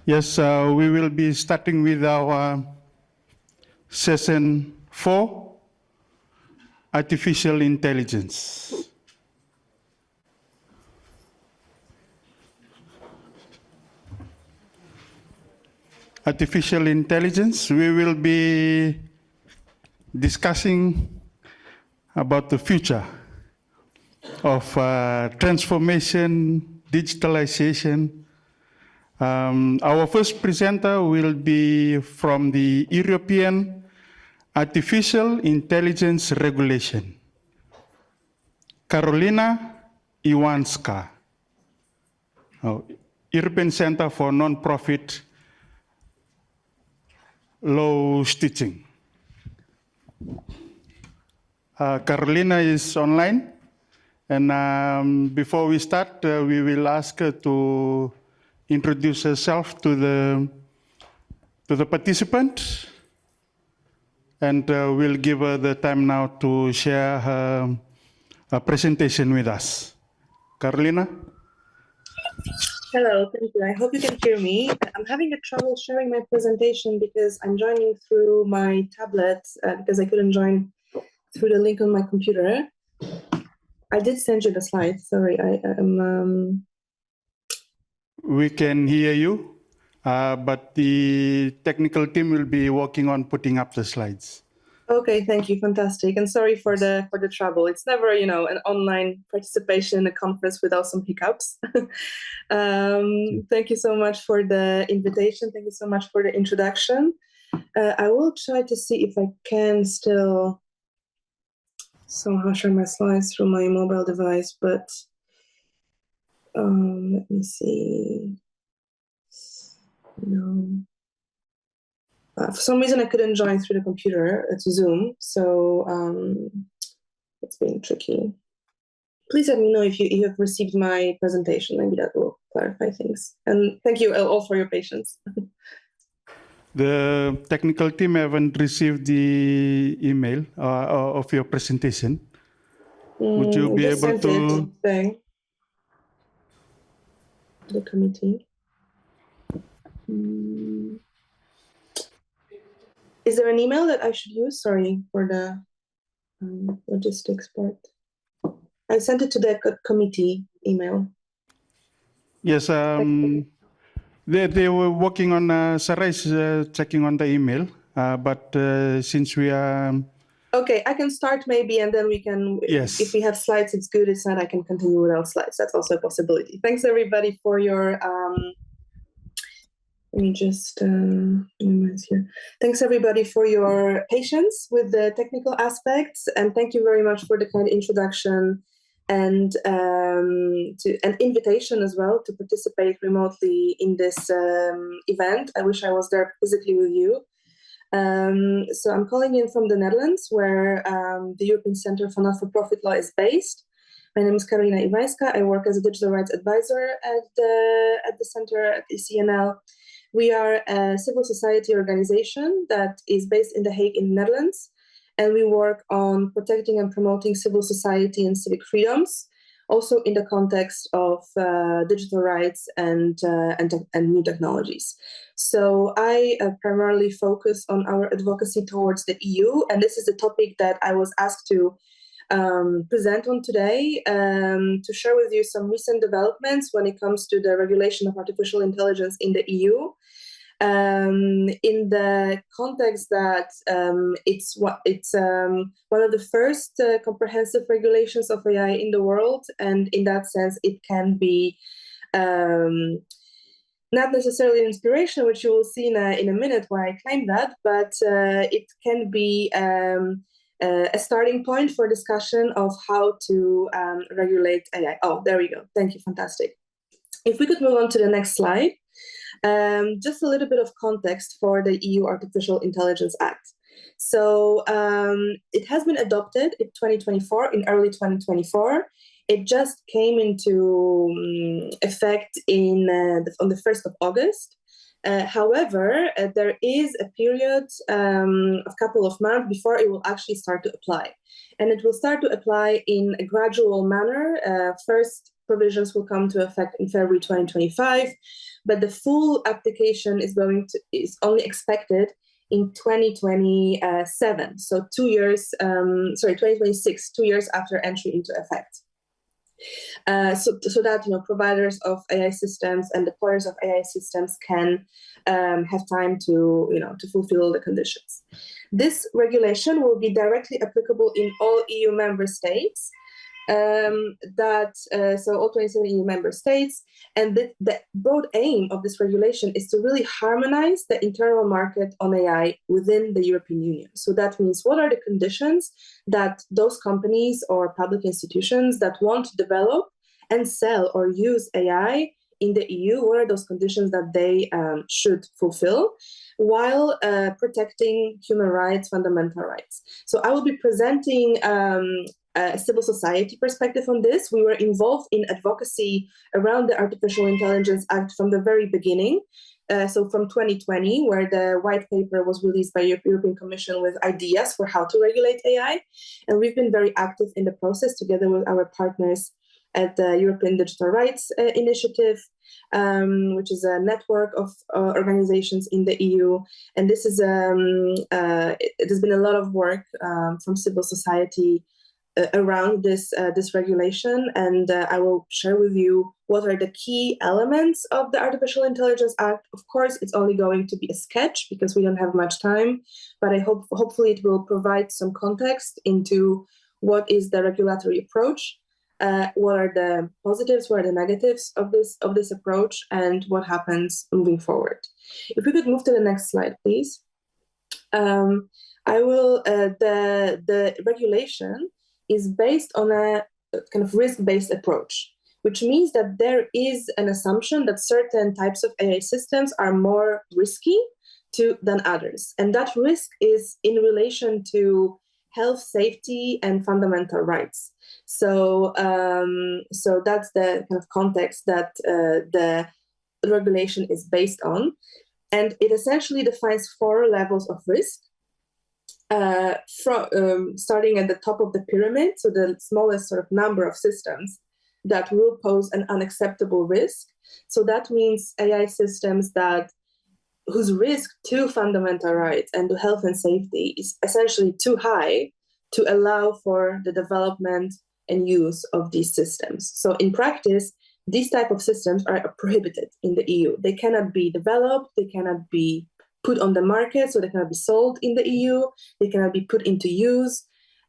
Yes, we will be starting with our session 4, Artificial Intelligence. Artificial intelligence, we will be discussing about the future of transformation, digitalization. Our first presenter will be from the European Artificial Intelligence Regulation, Karolina Iwanska, European Center for Non-Profit Law Teaching. Karolina is online, and before we start, we will ask her to introduce herself to the participant, and we'll give her the time now to share her presentation with us. Karolina? Hello, thank you. I hope you can hear me. I'm having a trouble sharing my presentation because I'm joining through my tablet because I couldn't join through the link on my computer. I did send you the slides. Sorry, We can hear you, but the technical team will be working on putting up the slides. Okay, thank you, fantastic. And sorry for the trouble. It's never, an online participation in a conference without some hiccups. Thank you so much for the invitation. Thank you so much for the introduction. I will try to see if I can still somehow share my slides through my mobile device, but let me see. No. For some reason, I couldn't join through the computer to Zoom, so it's been tricky. Please let me know if you have received my presentation. Maybe that will clarify things. And thank you all for your patience. The technical team haven't received the email of your presentation. Would you be able to? The committee. Is there an email that I should use? Sorry for the logistics part. I sent it to the committee email. Yes, they were working on, Sarah is checking on the email, but since we are... Okay, I can start maybe, and then we can, yes. If we have slides, it's good. It's not, I can continue without slides. That's also a possibility. Thanks everybody for your, let me just minimize here. Thanks everybody for your patience with the technical aspects, and thank you very much for the kind introduction and an invitation as well to participate remotely in this event. I wish I was there physically with you. So I'm calling in from the Netherlands, where the European Center for Non-for-Profit Law is based. My name is Karolina Iwanska. I work as a digital rights advisor at the center at ECNL. We are a civil society organization that is based in The Hague in the Netherlands, and we work on protecting and promoting civil society and civic freedoms, also in the context of digital rights and new technologies. So I primarily focus on our advocacy towards the EU, and this is the topic that I was asked to present on today, to share with you some recent developments when it comes to the regulation of artificial intelligence in the EU. In the context that it's one of the first comprehensive regulations of AI in the world, and in that sense it can be not necessarily an inspiration, which you will see in a minute why I claim that, but it can be a starting point for discussion of how to regulate AI. Oh, there we go. Thank you. Fantastic. If we could move on to the next slide. Just a little bit of context for the EU Artificial Intelligence Act. So it has been adopted in 2024, in early 2024. It just came into effect on the 1st of August. However, there is a period of a couple of months before it will actually start to apply. And it will start to apply in a gradual manner. First, provisions will come to effect in February 2025, but the full application is only expected in 2027. So 2026, 2 years after entry into effect. So that providers of AI systems and deployers of AI systems can have time to fulfill the conditions. This regulation will be directly applicable in all EU member states. So all 27 EU member states, and the broad aim of this regulation is to really harmonize the internal market on AI within the European Union. So that means, what are the conditions that those companies or public institutions that want to develop and sell or use AI in the EU, what are those conditions that they should fulfill while protecting human rights, fundamental rights? So I will be presenting a civil society perspective on this. We were involved in advocacy around the Artificial Intelligence Act from the very beginning. So from 2020, where the white paper was released by the European Commission with ideas for how to regulate AI. And we've been very active in the process together with our partners at the European Digital Rights Initiative, which is a network of organizations in the EU. And this is it has been a lot of work from civil society around this regulation, and I will share with you what are the key elements of the Artificial Intelligence Act. Of course, it's only going to be a sketch because we don't have much time, but I hopefully it will provide some context into what is the regulatory approach, what are the positives, what are the negatives of this approach, and what happens moving forward. If we could move to the next slide, please. The regulation is based on a kind of risk-based approach, which means that there is an assumption that certain types of AI systems are more risky than others. And that risk is in relation to health, safety, and fundamental rights. So that's the kind of context that the regulation is based on. And it essentially defines 4 levels of risk. Starting at the top of the pyramid, so the smallest sort of number of systems that will pose an unacceptable risk. So that means AI systems whose risk to fundamental rights and to health and safety is essentially too high to allow for the development and use of these systems. So in practice, these type of systems are prohibited in the EU. They cannot be developed, they cannot be put on the market, so they cannot be sold in the EU, they cannot be put into use.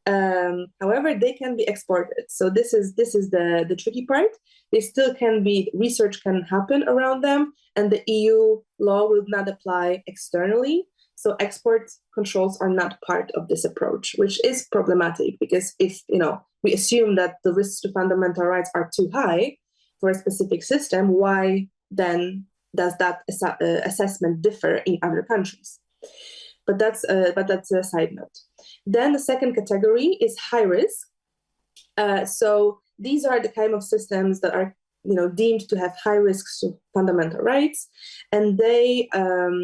However, they can be exported. So this is the tricky part. They still can be, research can happen around them, and the EU law will not apply externally. So export controls are not part of this approach, which is problematic, because if we assume that the risks to fundamental rights are too high for a specific system, why then does that assessment differ in other countries? But that's a side note. Then the second category is high risk. So these are the kind of systems that are deemed to have high risks to fundamental rights, and they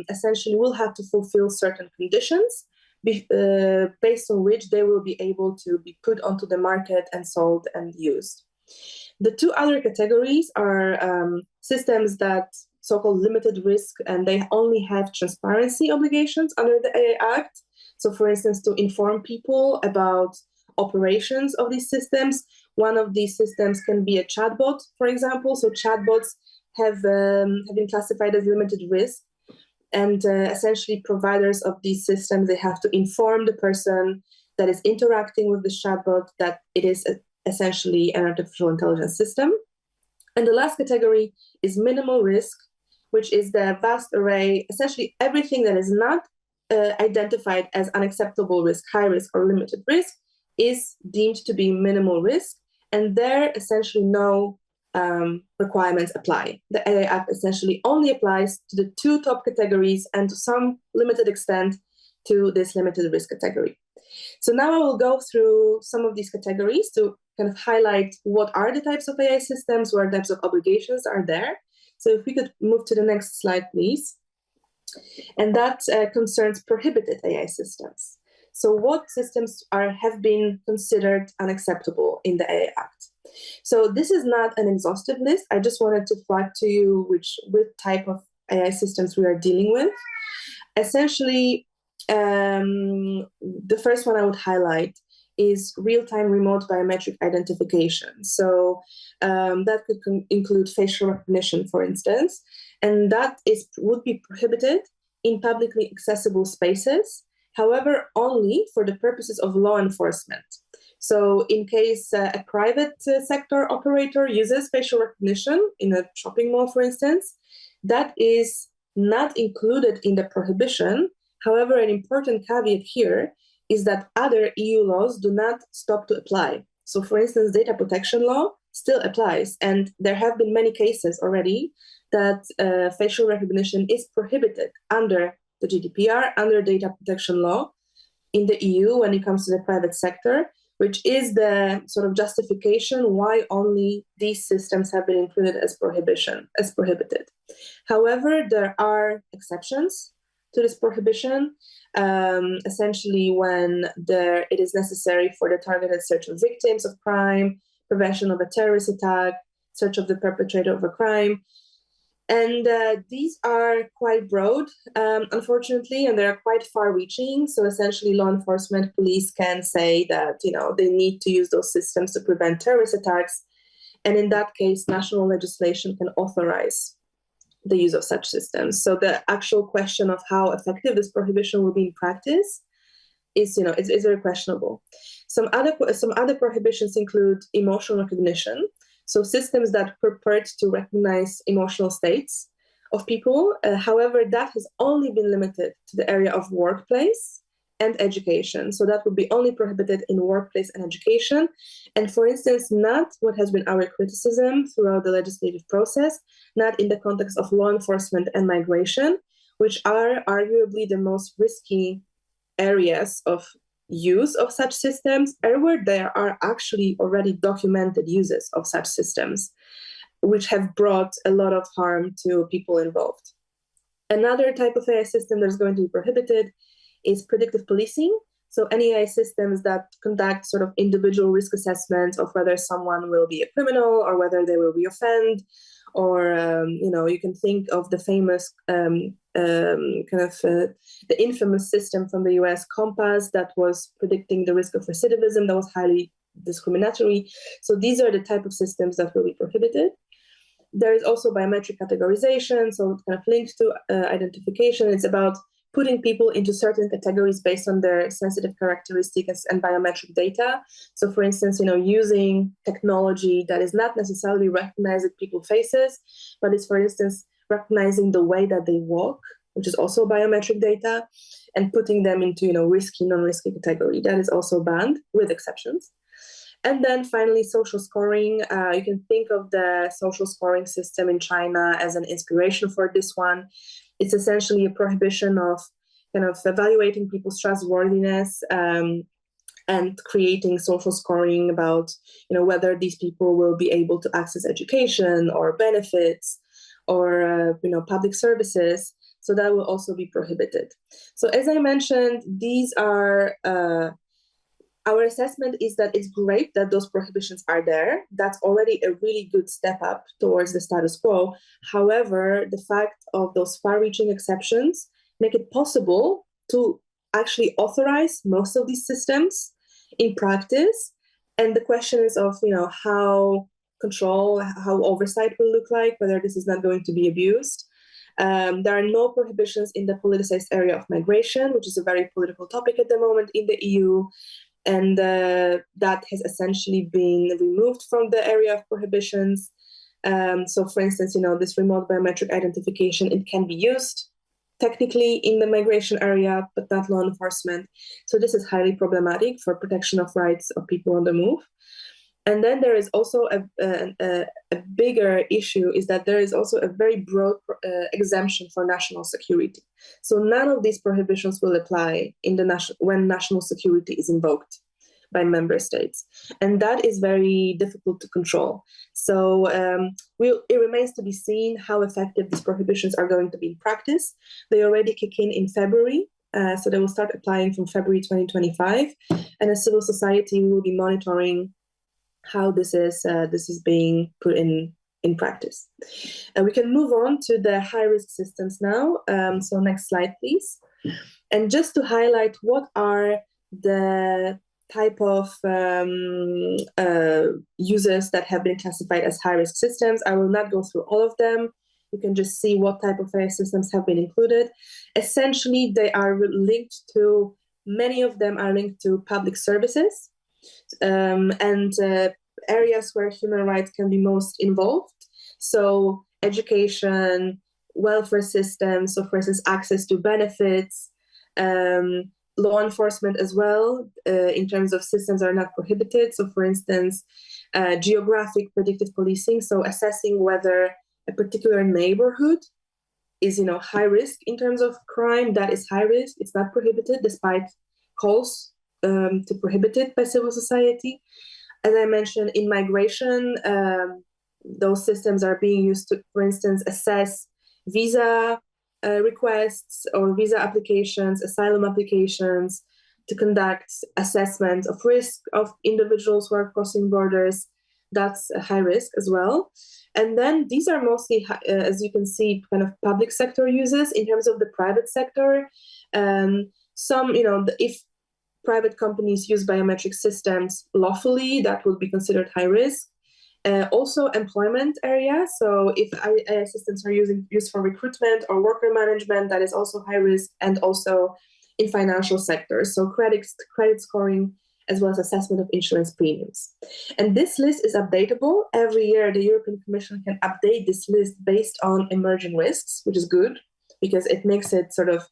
essentially will have to fulfill certain conditions based on which they will be able to be put onto the market and sold and used. The 2 other categories are systems that so-called limited risk, and they only have transparency obligations under the AI Act. So for instance, to inform people about operations of these systems. One of these systems can be a chatbot, for example. So chatbots have been classified as limited risk, and essentially providers of these systems, they have to inform the person that is interacting with the chatbot that it is essentially an artificial intelligence system. And the last category is minimal risk, which is the vast array, essentially everything that is not identified as unacceptable risk, high risk, or limited risk is deemed to be minimal risk, and there essentially no requirements apply. The AI Act essentially only applies to the 2 top categories and to some limited extent to this limited risk category. So now I will go through some of these categories to kind of highlight what are the types of AI systems, what types of obligations are there. So if we could move to the next slide, please. And that concerns prohibited AI systems. So what systems have been considered unacceptable in the AI Act? So this is not an exhaustive list. I just wanted to flag to you which type of AI systems we are dealing with. Essentially, the first one I would highlight is real-time remote biometric identification. So that could include facial recognition, for instance, and that would be prohibited in publicly accessible spaces, however, only for the purposes of law enforcement. So in case a private sector operator uses facial recognition in a shopping mall, for instance, that is not included in the prohibition. However, an important caveat here is that other EU laws do not stop to apply. So for instance, data protection law still applies, and there have been many cases already that facial recognition is prohibited under the GDPR, under data protection law in the EU when it comes to the private sector, which is the sort of justification why only these systems have been included as prohibited. However, there are exceptions to this prohibition, essentially when it is necessary for the targeted search of victims of crime, prevention of a terrorist attack, search of the perpetrator of a crime. And these are quite broad, unfortunately, and they're quite far-reaching. So essentially, law enforcement, police can say that they need to use those systems to prevent terrorist attacks, and in that case, national legislation can authorize the use of such systems. So the actual question of how effective this prohibition will be in practice is very questionable. Some other prohibitions include emotional recognition. So systems that purport to recognize emotional states of people. However, that has only been limited to the area of workplace and education. So that would be only prohibited in workplace and education. And for instance, not what has been our criticism throughout the legislative process, not in the context of law enforcement and migration, which are arguably the most risky areas of use of such systems, where there are actually already documented uses of such systems, which have brought a lot of harm to people involved. Another type of AI system that is going to be prohibited is predictive policing. So any AI systems that conduct sort of individual risk assessments of whether someone will be a criminal or whether they will reoffend, or you can think of the famous the infamous system from the US, Compass, that was predicting the risk of recidivism, that was highly discriminatory. So these are the type of systems that will be prohibited. There is also biometric categorization, so kind of linked to identification. It's about putting people into certain categories based on their sensitive characteristics and biometric data. So for instance, using technology that is not necessarily recognizing people's faces, but is, for instance, recognizing the way that they walk, which is also biometric data, and putting them into, risky, non-risky category. That is also banned, with exceptions. And then finally, social scoring. You can think of the social scoring system in China as an inspiration for this one. It's essentially a prohibition of kind of evaluating people's trustworthiness and creating social scoring about, whether these people will be able to access education or benefits or, public services. So that will also be prohibited. So as I mentioned, these are, our assessment is that it's great that those prohibitions are there. That's already a really good step up towards the status quo. However, the fact of those far-reaching exceptions make it possible to actually authorize most of these systems in practice. And the question is of, how oversight will look like, whether this is not going to be abused. There are no prohibitions in the politicized area of migration, which is a very political topic at the moment in the EU. And that has essentially been removed from the area of prohibitions. So for instance, this remote biometric identification, it can be used technically in the migration area, but not law enforcement. So this is highly problematic for protection of rights of people on the move. And then there is also a bigger issue, is that there is also a very broad exemption for national security. So none of these prohibitions will apply when national security is invoked by member states. And that is very difficult to control. So it remains to be seen how effective these prohibitions are going to be in practice. They already kick in February. So they will start applying from February 2025. And as civil society, we will be monitoring how this is being put in practice. We can move on to the high-risk systems now. So next slide, please. And just to highlight what are the type of users that have been classified as high-risk systems. I will not go through all of them. You can just see what type of AI systems have been included. Essentially, they are linked to, many of them are linked to public services and areas where human rights can be most involved. So education, welfare systems, so for instance, access to benefits, law enforcement as well, in terms of systems are not prohibited. So for instance, geographic predictive policing, so assessing whether a particular neighborhood is, high risk in terms of crime, that is high risk. It's not prohibited despite calls to prohibit it by civil society. As I mentioned, in migration, those systems are being used to, for instance, assess visa requests or visa applications, asylum applications, to conduct assessment of risk of individuals who are crossing borders. That's a high risk as well. And then these are mostly, as you can see, kind of public sector users. In terms of the private sector, some, if private companies use biometric systems lawfully, that will be considered high risk. Also employment area. So if AI systems are used for recruitment or worker management, that is also high risk, and also in financial sectors. So credit scoring, as well as assessment of insurance premiums. And this list is updatable. Every year, the European Commission can update this list based on emerging risks, which is good because it makes it sort of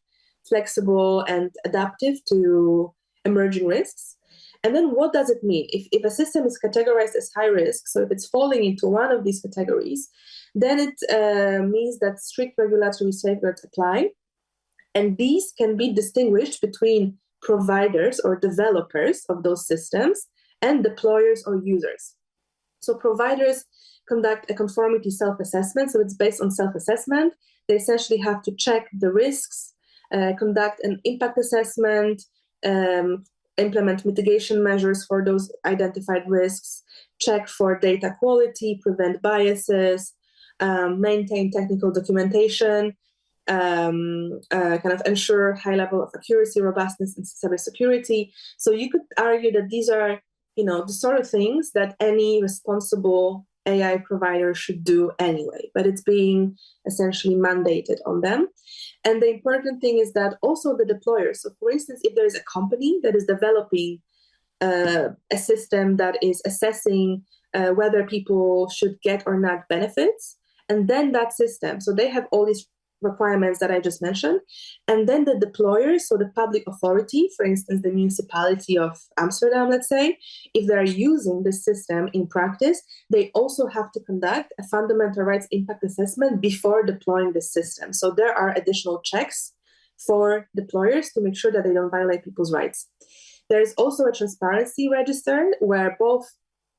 flexible and adaptive to emerging risks. And then what does it mean? If a system is categorized as high risk, so if it's falling into one of these categories, then it means that strict regulatory safeguards apply. And these can be distinguished between providers or developers of those systems and deployers or users. So providers conduct a conformity self-assessment. So it's based on self-assessment. They essentially have to check the risks, conduct an impact assessment, implement mitigation measures for those identified risks, check for data quality, prevent biases, maintain technical documentation, kind of ensure high level of accuracy, robustness, and cybersecurity. So you could argue that these are, the sort of things that any responsible AI provider should do anyway, but it's being essentially mandated on them. And the important thing is that also the deployers. So for instance, if there is a company that is developing a system that is assessing whether people should get or not benefits, and then that system, so they have all these requirements that I just mentioned, and then the deployers, so the public authority, for instance, the municipality of Amsterdam, let's say, if they're using this system in practice, they also have to conduct a fundamental rights impact assessment before deploying the system. So there are additional checks for deployers to make sure that they don't violate people's rights. There's also a transparency register where both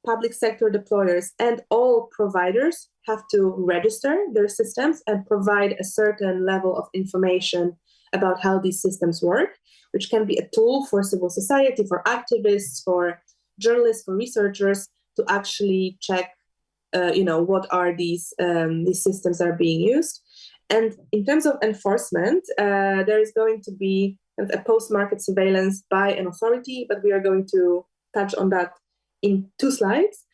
public sector deployers and all providers have to register their systems and provide a certain level of information about how these systems work, which can be a tool for civil society, for activists, for journalists, for researchers to actually check, what are these systems that are being used. And in terms of enforcement, there is going to be a post-market surveillance by an authority, but we are going to touch on that in 2 slides.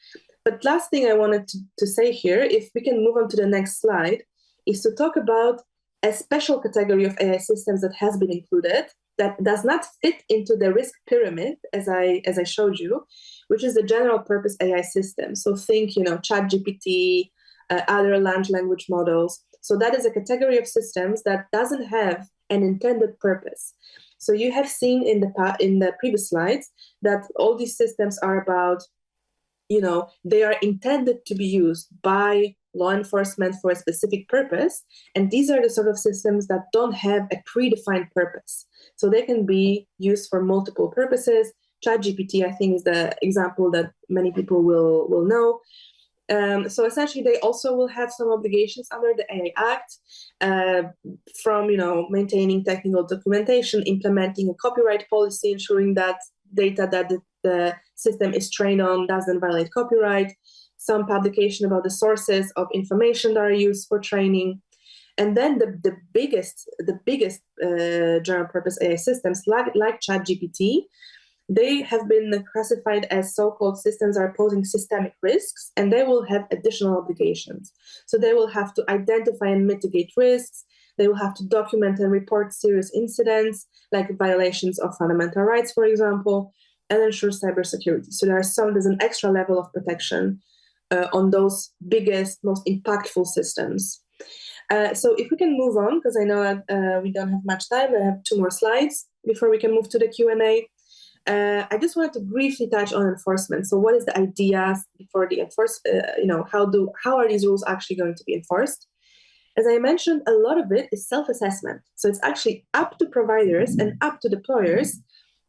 But last thing I wanted to say here, if we can move on to the next slide, is to talk about a special category of AI systems that has been included that does not fit into the risk pyramid, as I showed you, which is the general purpose AI system. So think, ChatGPT, other large language models. So that is a category of systems that doesn't have an intended purpose. So you have seen in the previous slides that all these systems are about, they are intended to be used by law enforcement for a specific purpose. And these are the sort of systems that don't have a predefined purpose. So they can be used for multiple purposes. ChatGPT, I think, is the example that many people will know. So essentially, they also will have some obligations under the AI Act, from maintaining technical documentation, implementing a copyright policy, ensuring that data that the system is trained on doesn't violate copyright, some publication about the sources of information that are used for training. And then the biggest general purpose AI systems like ChatGPT, they have been classified as so-called systems that are posing systemic risks, and they will have additional obligations. So they will have to identify and mitigate risks. They will have to document and report serious incidents, like violations of fundamental rights, for example, and ensure cybersecurity. So there's an extra level of protection on those biggest, most impactful systems. So if we can move on, because I know that we don't have much time, I have 2 more slides before we can move to the Q&A. I just wanted to briefly touch on enforcement. So what is the idea for the how are these rules actually going to be enforced? As I mentioned, a lot of it is self-assessment. So it's actually up to providers and up to deployers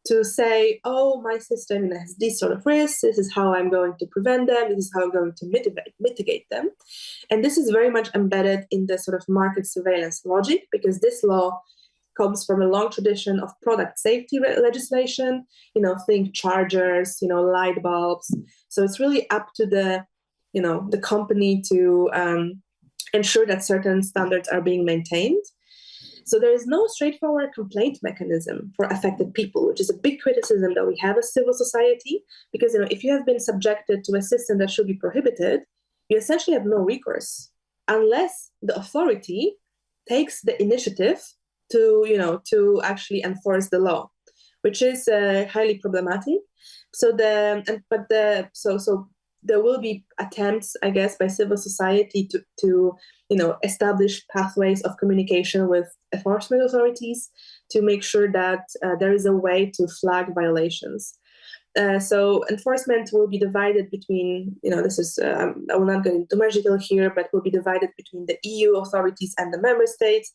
to say, oh, my system has these sort of risks. This is how I'm going to prevent them. This is how I'm going to mitigate them. And this is very much embedded in the sort of market surveillance logic, because this law comes from a long tradition of product safety legislation, think chargers, light bulbs. So it's really up to the company to ensure that certain standards are being maintained. So there is no straightforward complaint mechanism for affected people, which is a big criticism that we have as civil society, because if you have been subjected to a system that should be prohibited, you essentially have no recourse unless the authority takes the initiative to actually enforce the law, which is highly problematic. So there will be attempts, I guess, by civil society to establish pathways of communication with enforcement authorities to make sure that there is a way to flag violations. So enforcement will be divided between, I will not go into much detail here, but will be divided between the EU authorities and the member states.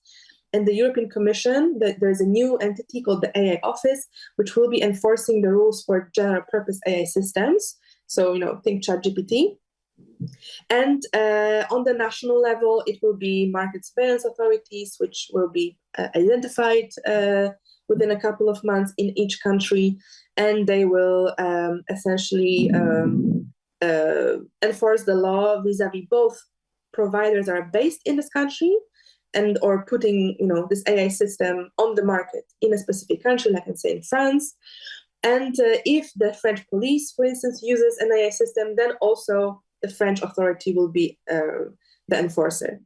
And the European Commission, there's a new entity called the AI Office, which will be enforcing the rules for general purpose AI systems. So, think ChatGPT. And on the national level, it will be market surveillance authorities, which will be identified within a couple of months in each country. And they will essentially enforce the law vis-a-vis both providers that are based in this country and or putting this AI system on the market in a specific country, like let's say in France. And if the French police, for instance, uses an AI system, then also the French authority will be the enforcer.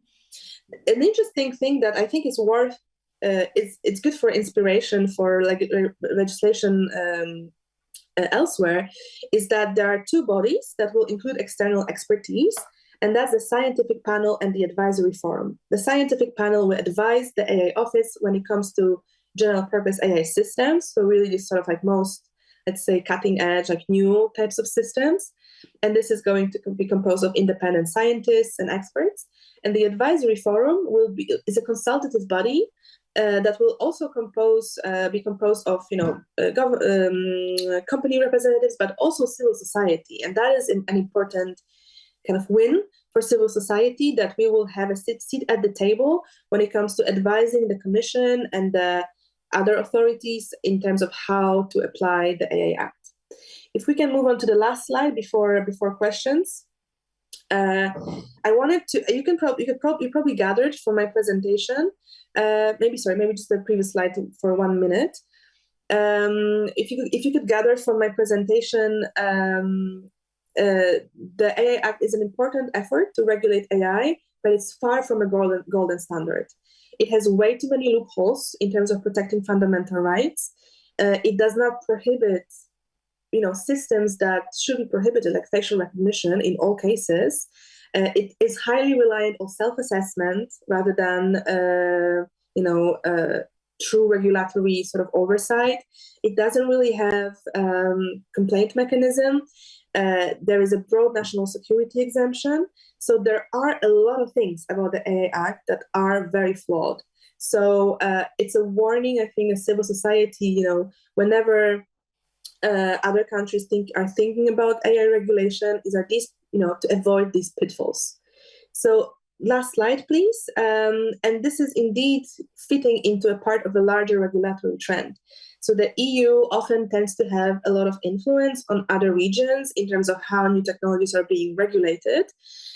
An interesting thing that I think is worth, it's good for inspiration for legislation elsewhere, is that there are 2 bodies that will include external expertise, and that's the scientific panel and the advisory forum. The scientific panel will advise the AI office when it comes to general purpose AI systems. So really this sort of most, let's say, cutting edge, new types of systems. And this is going to be composed of independent scientists and experts. And the advisory forum is a consultative body that will also be composed of company representatives, but also civil society. And that is an important kind of win for civil society, that we will have a seat at the table when it comes to advising the Commission and the other authorities in terms of how to apply the AI Act. If we can move on to the last slide before questions. I wanted to, you probably gathered from my presentation, maybe just the previous slide for 1 minute. If you could gather from my presentation, the AI Act is an important effort to regulate AI, but it's far from a golden standard. It has way too many loopholes in terms of protecting fundamental rights. It does not prohibit, systems that should be prohibited, like facial recognition in all cases. It is highly reliant on self-assessment rather than, true regulatory sort of oversight. It doesn't really have complaint mechanism. There is a broad national security exemption. So there are a lot of things about the AI Act that are very flawed. So it's a warning, I think, as civil society, whenever other countries are thinking about AI regulation, to avoid these pitfalls. So last slide, please. And this is indeed fitting into a part of a larger regulatory trend. So the EU often tends to have a lot of influence on other regions in terms of how new technologies are being regulated.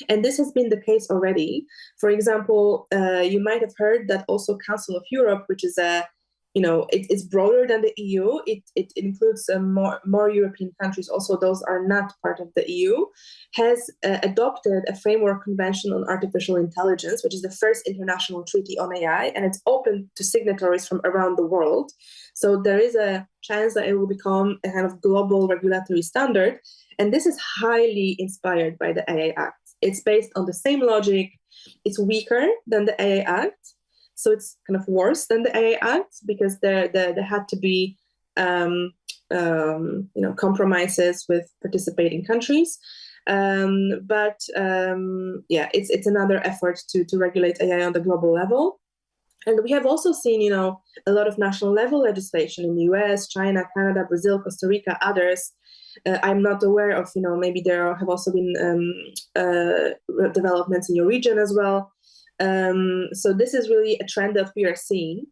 And this has been the case already. For example, you might have heard that also Council of Europe, which is it's broader than the EU. It includes more European countries, also those are not part of the EU, has adopted a framework convention on artificial intelligence, which is the first international treaty on AI, and it's open to signatories from around the world. So there is a chance that it will become a kind of global regulatory standard. And this is highly inspired by the AI Act. It's based on the same logic. It's weaker than the AI Act. So it's kind of worse than the AA Act because there had to be compromises with participating countries. It's another effort to regulate AI on the global level. And we have also seen, a lot of national level legislation in the US, China, Canada, Brazil, Costa Rica, others. I'm not aware of, maybe there have also been developments in your region as well. So this is really a trend that we are seeing.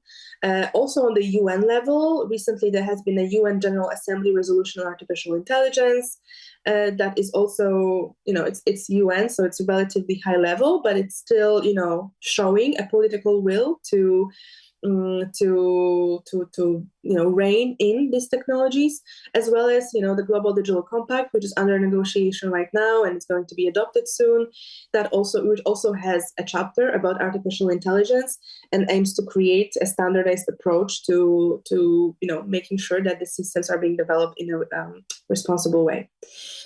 Also on the UN level, recently there has been a UN General Assembly resolution on artificial intelligence that is also, it's UN, so it's relatively high level, but it's still, showing a political will to rein in these technologies, as well as the Global Digital Compact, which is under negotiation right now and it's going to be adopted soon. Which also has a chapter about artificial intelligence and aims to create a standardized approach to making sure that the systems are being developed in a responsible way.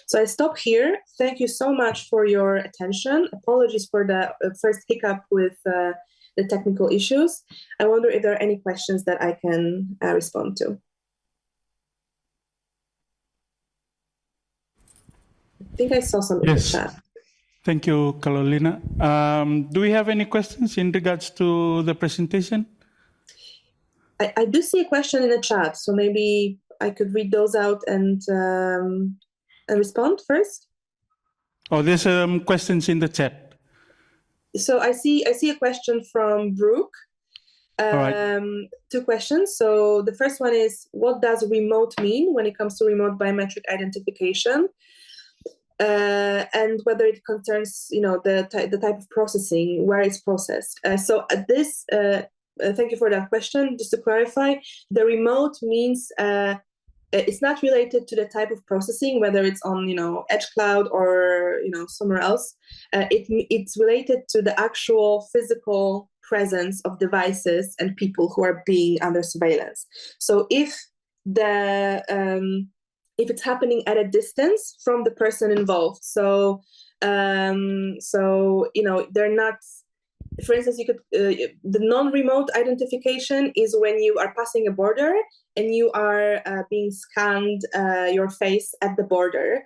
So I stop here. Thank you so much for your attention. Apologies for the first hiccup with the technical issues. I wonder if there are any questions that I can respond to. I think I saw some in the chat. Thank you, Carolina. Do we have any questions in regards to the presentation? I do see a question in the chat, so maybe I could read those out and respond first. Oh, there's questions in the chat. So I see a question from Brooke. Right. 2 questions. So the first one is, what does remote mean when it comes to remote biometric identification? And whether it concerns, the type of processing, where it's processed. Thank you for that question. Just to clarify, the remote means it's not related to the type of processing, whether it's on, Edge Cloud or, somewhere else. It's related to the actual physical presence of devices and people who are being under surveillance. So if it's happening at a distance from the person involved, they're not. For instance, you could the non-remote identification is when you are passing a border and you are being scanned your face at the border.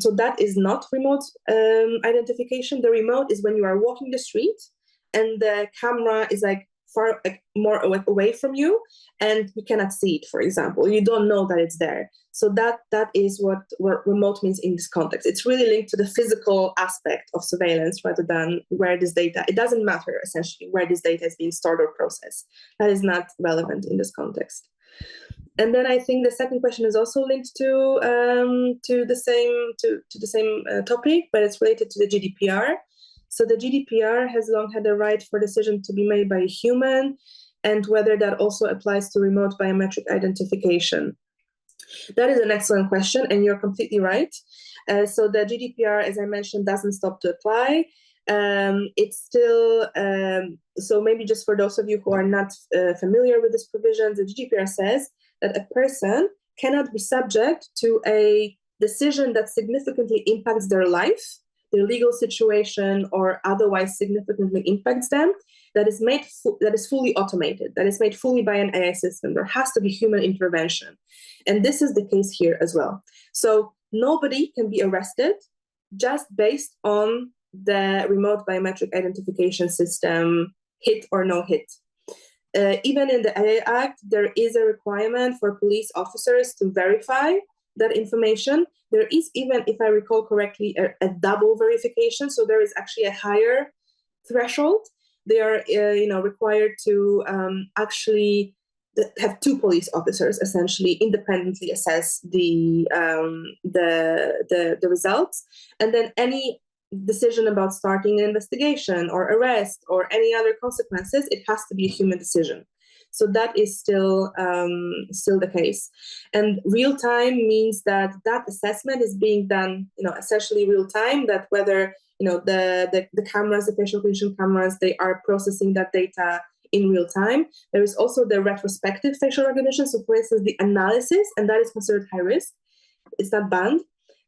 So that is not remote identification. The remote is when you are walking the street and the camera is more away from you and you cannot see it, for example. You don't know that it's there. So that is what remote means in this context. It's really linked to the physical aspect of surveillance rather than where this data, it doesn't matter essentially where this data is being stored or processed. That is not relevant in this context. And then I think the second question is also linked to the same topic, but it's related to the GDPR. So the GDPR has long had the right for decision to be made by a human, and whether that also applies to remote biometric identification. That is an excellent question, and you're completely right. So the GDPR, as I mentioned, doesn't stop to apply. It's still, so maybe just for those of you who are not familiar with this provision, the GDPR says that a person cannot be subject to a decision that significantly impacts their life, their legal situation, or otherwise significantly impacts them, that is fully automated, that is made fully by an AI system. There has to be human intervention. And this is the case here as well. So nobody can be arrested just based on the remote biometric identification system, hit or no hit. Even in the AI Act, there is a requirement for police officers to verify that information. There is even, if I recall correctly, a double verification. So there is actually a higher threshold, they are required to actually have two police officers essentially independently assess the results, and then any decision about starting an investigation or arrest or any other consequences, it has to be a human decision. So that is still the case. And real time means that assessment is being done, essentially real time. That whether the cameras, the facial recognition cameras, they are processing that data in real time. There is also the retrospective facial recognition. So, for instance, the analysis, and that is considered high risk. It's not banned.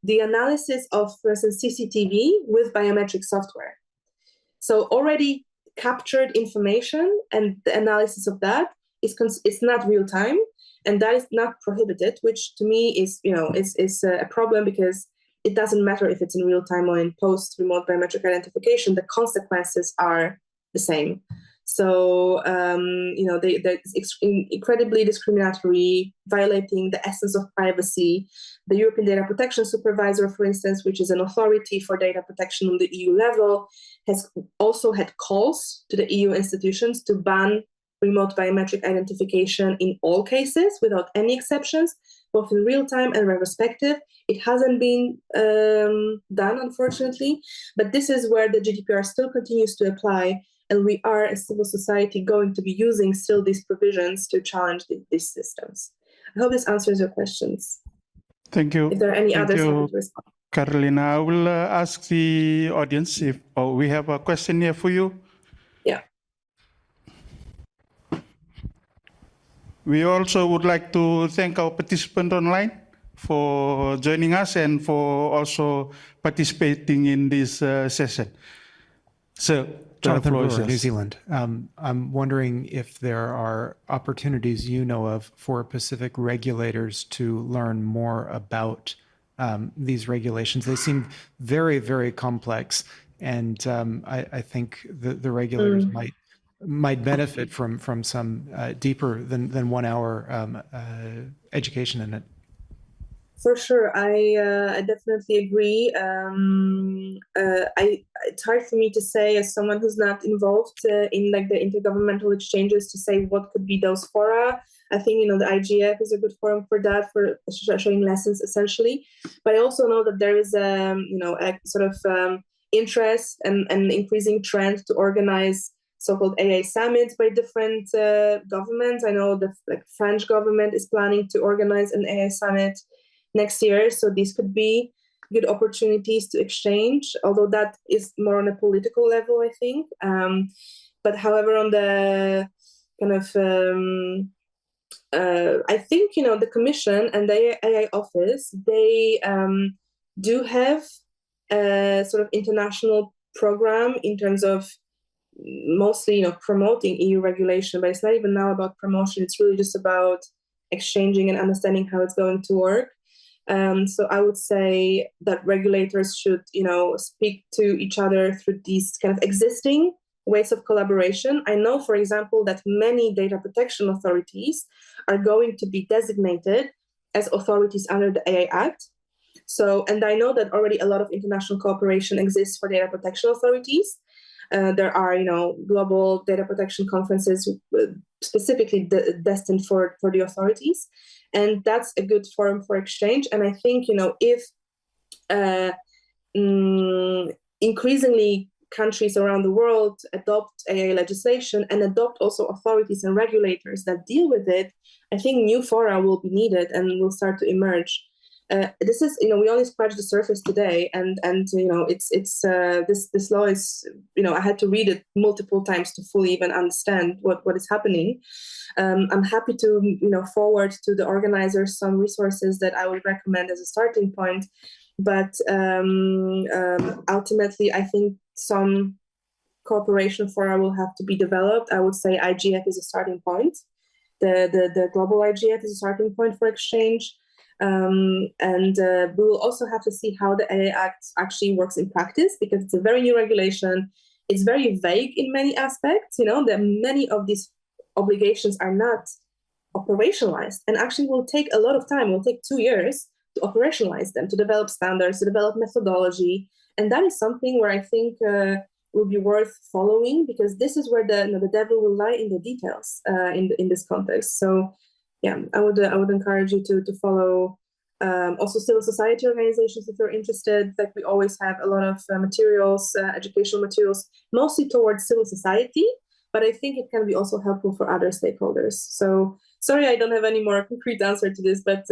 The analysis of, for instance, CCTV with biometric software. So already captured information and the analysis of that it's not real time, and that is not prohibited, which to me is a problem, because it doesn't matter if it's in real time or in post remote biometric identification, the consequences are the same. So they're incredibly discriminatory, violating the essence of privacy. The European Data Protection Supervisor, for instance, which is an authority for data protection on the EU level, has also had calls to the EU institutions to ban remote biometric identification in all cases without any exceptions, both in real time and retrospective. It hasn't been done, unfortunately, but this is where the GDPR still continues to apply. And we are, as civil society, going to be using still these provisions to challenge these systems. I hope this answers your questions. Thank you. If there are any others, I will respond. Carolina, I will ask the audience if we have a question here for you. Yeah. We also would like to thank our participant online for joining us and for also participating in this session. So, Jonathan Brewer, New Zealand. I'm wondering if there are opportunities you know of for Pacific regulators to learn more about these regulations. They seem very, very complex, and I think the regulators might benefit from some deeper than 1 hour education in it. For sure, I definitely agree. It's hard for me to say, as someone who's not involved in like the intergovernmental exchanges, to say what could be those fora. I think the IGF is a good forum for that, for showing lessons essentially. But I also know that there is a sort of interest and increasing trend to organize so-called AI summits by different governments. I know the French government is planning to organize an AI summit next year, so these could be good opportunities to exchange, although that is more on a political level, I think. But however, on the kind of I think the Commission and the AI office, they do have a sort of international program in terms of mostly promoting EU regulation, but it's not even now about promotion. It's really just about exchanging and understanding how it's going to work. So I would say that regulators should, speak to each other through these kind of existing ways of collaboration. I know, for example, that many data protection authorities are going to be designated as authorities under the AI Act. So, and I know that already a lot of international cooperation exists for data protection authorities. There are, global data protection conferences specifically destined for the authorities. And that's a good forum for exchange. And I think, if increasingly countries around the world adopt AI legislation and adopt also authorities and regulators that deal with it, I think new fora will be needed and will start to emerge. This is, we only scratched the surface today, and this law is, I had to read it multiple times to fully even understand what is happening. I'm happy to, forward to the organizers some resources that I would recommend as a starting point. But ultimately, I think some cooperation fora will have to be developed. I would say IGF is a starting point. The global IGF is a starting point for exchange. And we will also have to see how the AI Act actually works in practice, because it's a very new regulation. It's very vague in many aspects. That many of these obligations are not operationalized, and actually will take a lot of time. It will take 2 years to operationalize them, to develop standards, to develop methodology. And that is something where I think will be worth following, because this is where the devil will lie in the details in this context. So yeah, I would encourage you to follow also civil society organizations if you're interested. Like, we always have a lot of materials, educational materials, mostly towards civil society, but I think it can be also helpful for other stakeholders. So sorry, I don't have any more concrete answer to this, but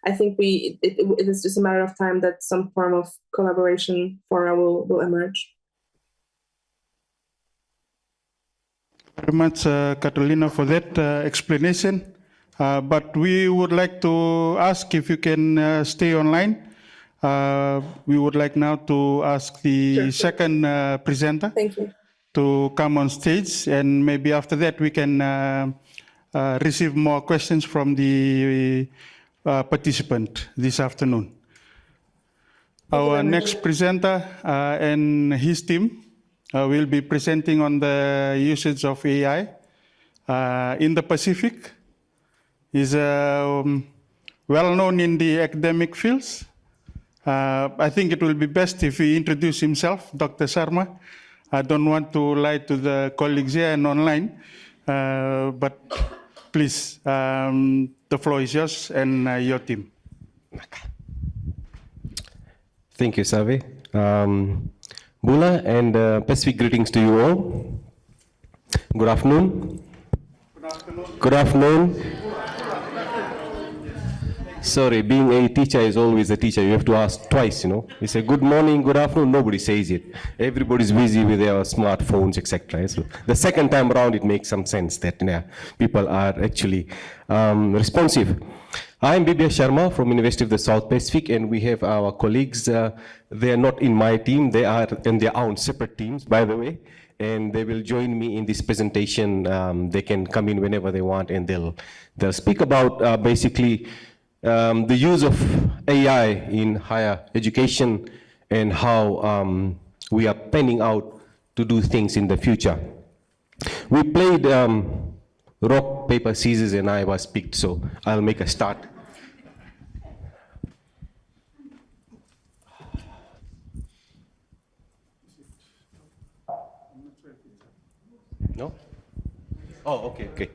I think it is just a matter of time that some form of collaboration fora will emerge. Very much, Catalina, for that explanation. But we would like to ask if you can stay online. We would like now to ask the Sure. second presenter Thank you. to come on stage, and maybe after that we can receive more questions from the participant this afternoon. Our next presenter and his team will be presenting on the usage of AI in the Pacific. He's well known in the academic fields. I think it will be best if he introduce himself, Dr. Sharma. I don't want to lie to the colleagues here and online, but please, the floor is yours and your team. Thank you, Savi. Bula and Pacific greetings to you all. Good afternoon. Good afternoon. Good afternoon. Sorry, being a teacher is always a teacher. You have to ask twice, you know. You say good morning, good afternoon, nobody says it. Everybody's busy with their smartphones, etc. So the second time around, it makes some sense that people are actually responsive. I'm Bibya Sharma from University of the South Pacific, and we have our colleagues. They are not in my team. They are in their own separate teams, by the way, and they will join me in this presentation. They can come in whenever they want, and they'll speak about basically the use of AI in higher education and how we are planning out to do things in the future. We played rock, paper, scissors, and I was picked, so I'll make a start. No? Oh, okay, okay.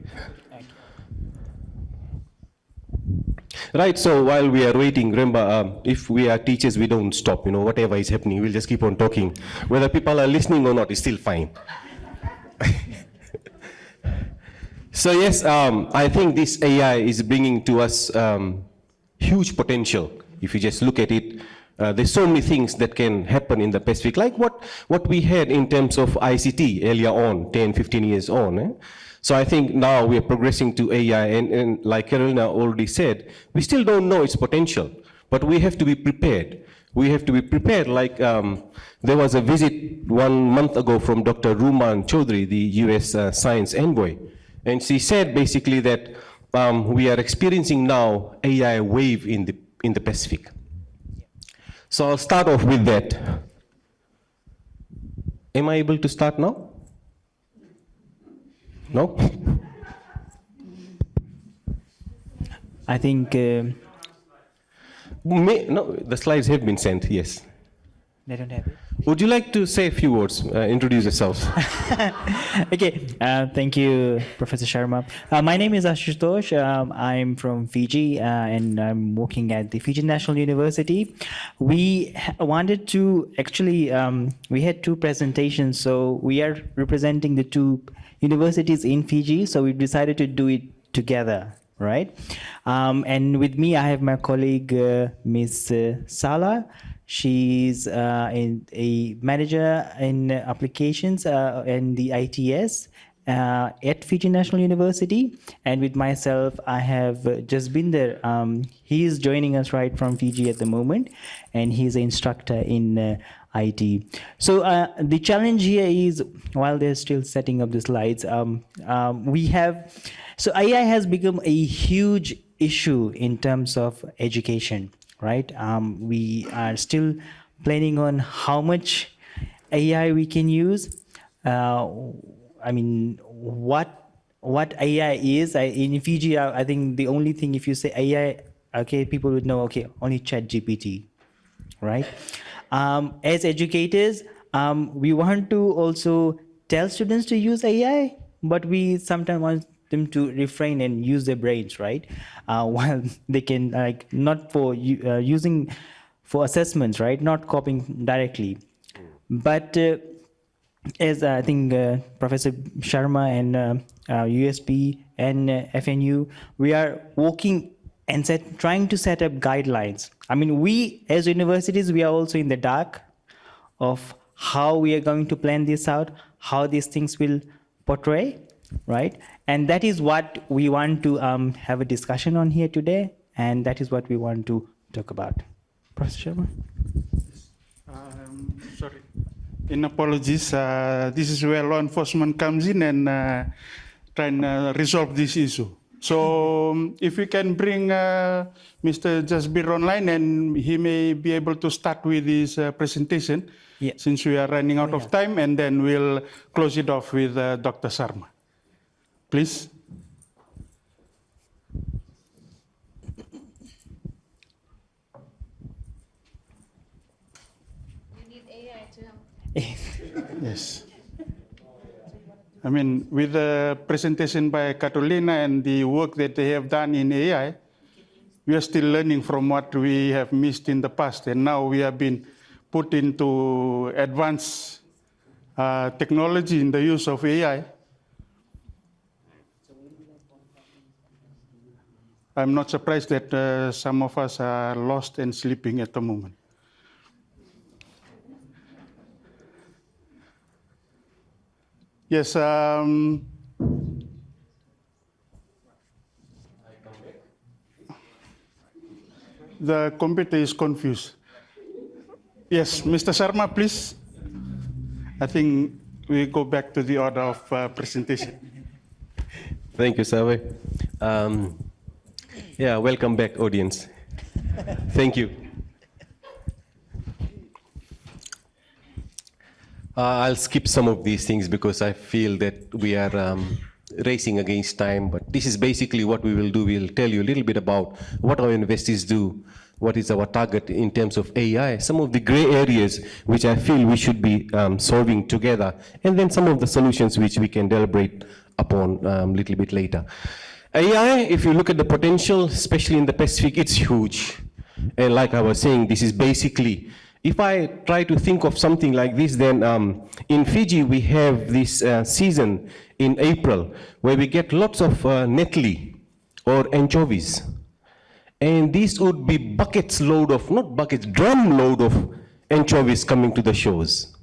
Right, so while we are waiting, remember, if we are teachers, we don't stop, you know, whatever is happening, we'll just keep on talking. Whether people are listening or not, is still fine. So yes, I think this AI is bringing to us huge potential. If you just look at it, there's so many things that can happen in the Pacific, like what we had in terms of ICT earlier on, 10, 15 years on. So I think now we are progressing to AI, and like Carolina already said, we still don't know its potential, but we have to be prepared. We have to be prepared, like there was a visit 1 month ago from Dr. Ruman Chaudhary, the US science envoy, and she said basically that we are experiencing now AI wave in the Pacific. So I'll start off with that. Am I able to start now? No? I think... no, the slides have been sent, yes. They don't have it. Would you like to say a few words, introduce yourselves? Okay, thank you, Professor Sharma. My name is Ashutosh. I'm from Fiji, and I'm working at the Fiji National University. We wanted to, actually, we had 2 presentations, so we are representing the 2 universities in Fiji, so we decided to do it together, right? And with me, I have my colleague, Ms. Sala. She's a manager in applications in the ITS at Fiji National University. And with myself, I have just been there. He is joining us right from Fiji at the moment, and he's an instructor in IT. So the challenge here is, while they're still setting up the slides, so AI has become a huge issue in terms of education. Right? We are still planning on how much AI we can use. I mean, what AI is. In Fiji, I think the only thing, if you say AI, okay, people would know, okay, only ChatGPT. right? As educators, we want to also tell students to use AI, but we sometimes want them to refrain and use their brains, right? While they can not for using for assessments, right? Not copying directly, but as I think Professor Sharma and USP and FNU, we are working and trying to set up guidelines. I mean, we as universities, we are also in the dark of how we are going to plan this out, how these things will portray, right? And that is what we want to have a discussion on here today, and that is what we want to talk about. Professor Sharma? Sorry. In apologies, this is where law enforcement comes in and try and resolve this issue. So if we can bring Mr. Jasbir online, and he may be able to start with his presentation, since we are running out of time, and then we'll close it off with Dr. Sharma. Please. Yes. I mean, with the presentation by Carolina and the work that they have done in AI, we are still learning from what we have missed in the past. And now we have been put into advanced technology in the use of AI. I'm not surprised that some of us are lost and sleeping at the moment. Yes. The computer is confused. Yes, Mr. Sharma, please. I think we go back to the order of presentation. Thank you, Sawe. Yeah, welcome back, audience. Thank you. I'll skip some of these things because I feel that we are racing against time, but this is basically what we will do. We'll tell you a little bit about what our universities do, what is our target in terms of AI, some of the gray areas which I feel we should be solving together, and then some of the solutions which we can deliberate upon a little bit later. AI, if you look at the potential, especially in the Pacific, it's huge. And like I was saying, this is basically, if I try to think of something like this, then in Fiji, we have this season in April where we get lots of nettle or anchovies. And these would be buckets load of, not buckets, drum load of anchovies coming to the shores.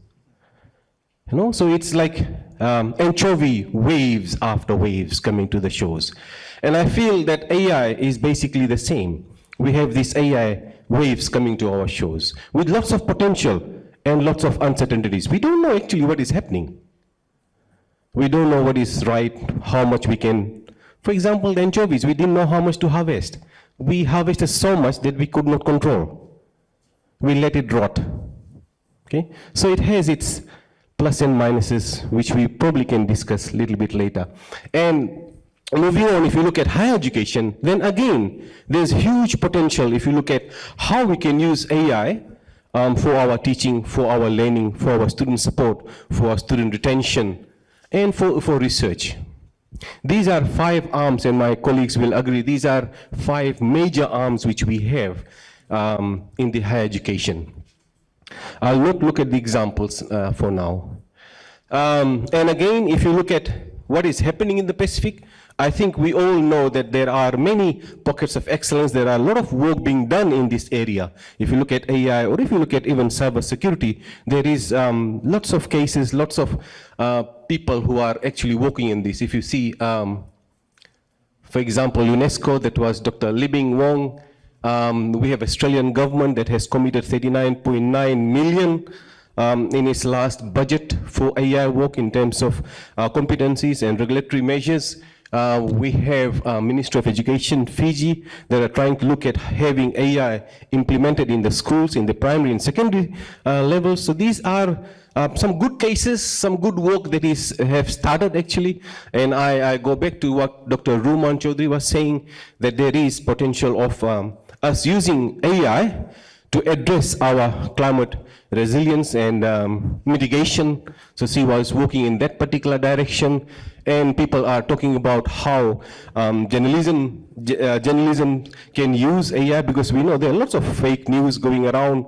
You know, so it's like anchovy waves after waves coming to the shores. And I feel that AI is basically the same. We have these AI waves coming to our shores with lots of potential and lots of uncertainties. We don't know actually what is happening. We don't know what is right, how much we can. For example, the anchovies, we didn't know how much to harvest. We harvested so much that we could not control. We let it rot. Okay? So it has its plus and minuses, which we probably can discuss a little bit later. And moving on, if you look at higher education, then again, there's huge potential if you look at how we can use AI for our teaching, for our learning, for our student support, for our student retention, and for research. These are 5 arms, and my colleagues will agree, these are 5 major arms which we have in the higher education. I'll not look at the examples for now. And again, if you look at what is happening in the Pacific, I think we all know that there are many pockets of excellence. There are a lot of work being done in this area. If you look at AI, or if you look at even cybersecurity, there is lots of cases, lots of people who are actually working in this. If you see, for example, UNESCO, that was Dr. Libing Wong. We have Australian government that has committed 39.9 million in its last budget for AI work in terms of competencies and regulatory measures. We have Ministry of Education, Fiji, that are trying to look at having AI implemented in the schools, in the primary and secondary levels. So these are some good cases, some good work that have started actually. And I go back to what Dr. Ruman Chaudhary was saying, that there is potential of us using AI to address our climate resilience and mitigation. So CIWA is working in that particular direction, and people are talking about how journalism can use AI, because we know there are lots of fake news going around,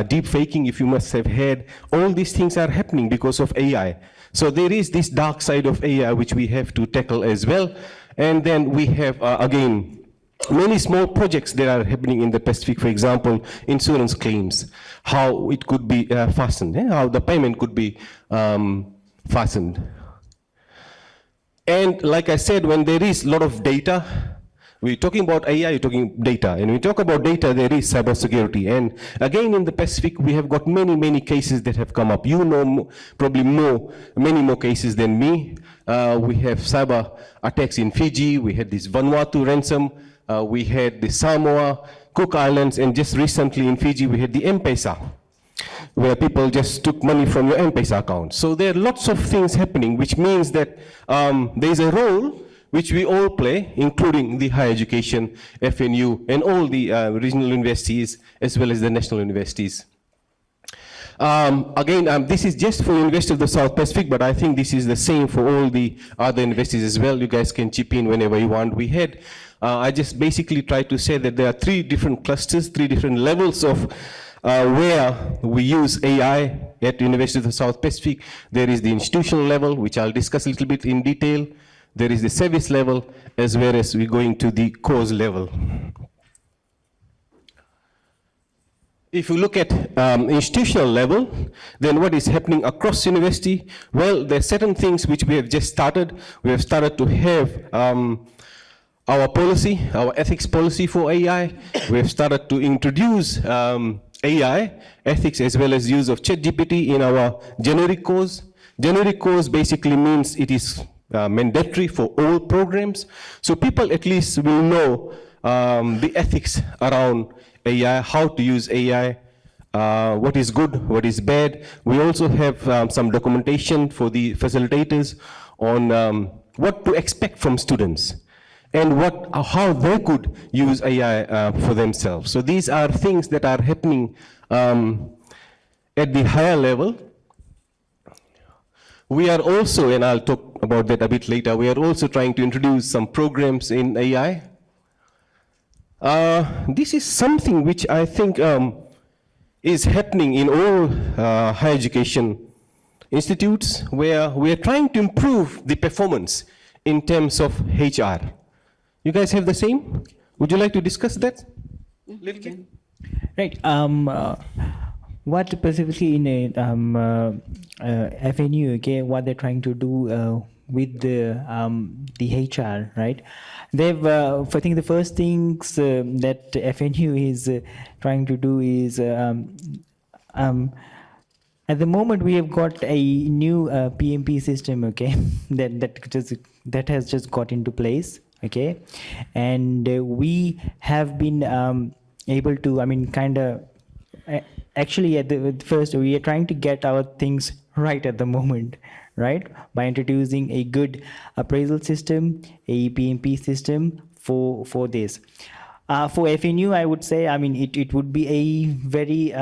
deep faking, if you must have heard. All these things are happening because of AI. So there is this dark side of AI which we have to tackle as well. And then we have, again, many small projects that are happening in the Pacific. For example, insurance claims, how it could be fastened, how the payment could be fastened. And like I said, when there is a lot of data, we're talking about AI, you're talking data. And when we talk about data, there is cybersecurity. And again, in the Pacific, we have got many, many cases that have come up. You know probably many more cases than me. We have cyber attacks in Fiji. We had this Vanuatu ransom. We had the Samoa, Cook Islands, and just recently in Fiji, we had the M-Pesa, where people just took money from your M-Pesa account. So there are lots of things happening, which means that there's a role which we all play, including the higher education, FNU, and all the regional universities, as well as the national universities. Again, this is just for University of the South Pacific, but I think this is the same for all the other universities as well. You guys can chip in whenever you want. We had, I just basically tried to say that there are 3 different clusters, 3 different levels of where we use AI at University of the South Pacific. There is the institutional level, which I'll discuss a little bit in detail. There is the service level, as well as we're going to the course level. If you look at institutional level, then what is happening across university? Well, there are certain things which we have just started. We have started to have our policy, our ethics policy for AI. We have started to introduce AI, ethics, as well as use of ChatGPT in our generic course. Generic course basically means it is mandatory for all programs. So people at least will know the ethics around AI, how to use AI, what is good, what is bad. We also have some documentation for the facilitators on what to expect from students and how they could use AI for themselves. So these are things that are happening at the higher level. We are also, and I'll talk about that a bit later, we are also trying to introduce some programs in AI. This is something which I think is happening in all higher education institutes, where we are trying to improve the performance in terms of HR. You guys have the same? Would you like to discuss that a little bit? Right. What specifically in FNU, okay, what they're trying to do with the HR, right? They've, I think the first things that FNU is trying to do is, at the moment we have got a new PMP system, okay, that has just got into place, okay, and we have been able to, I mean, kind of. Actually, at the first, we are trying to get our things right at the moment, right? By introducing a good appraisal system, a PMP system for this. For FNU, I would say, I mean, it would be a very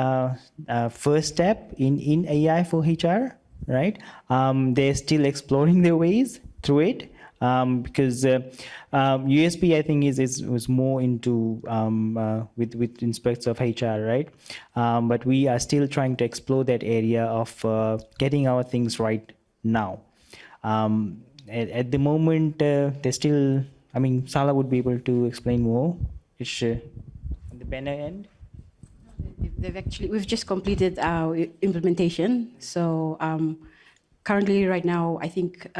first step in AI for HR, right? They're still exploring their ways through it. Because USP, I think, was more into with aspects of HR, right? But we are still trying to explore that area of getting our things right now. At the moment, they're still. I mean, Sala would be able to explain more. It's on the banner end. We've just completed our implementation. So currently, right now, I think.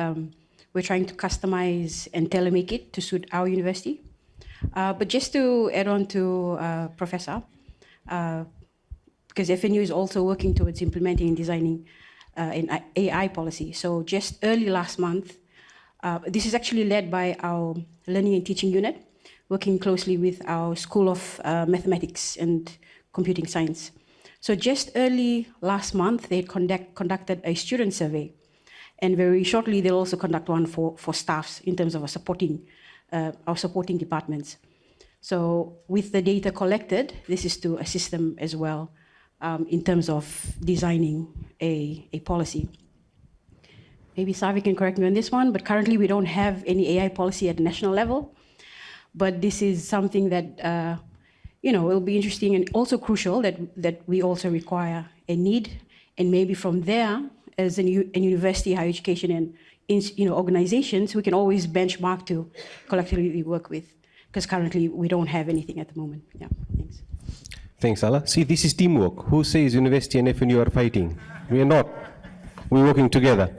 We're trying to customize and tailor make it to suit our university. But just to add on to Professor, because FNU is also working towards implementing and designing an AI policy. So just early last month, this is actually led by our Learning and Teaching Unit, working closely with our School of Mathematics and Computing Science. So just early last month, they conducted a student survey. And very shortly, they'll also conduct one for staffs in terms of our supporting departments. So with the data collected, this is to assist them as well in terms of designing a policy. Maybe Savi can correct me on this one, but currently we don't have any AI policy at the national level. But this is something that will be interesting and also crucial that we also require a need. And maybe from there, as a university, higher education, and organizations, we can always benchmark to collectively work with. Because currently we don't have anything at the moment. Yeah, thanks. Thanks, Ala. See, this is teamwork. Who says university and FNU are fighting? We are not. We're working together.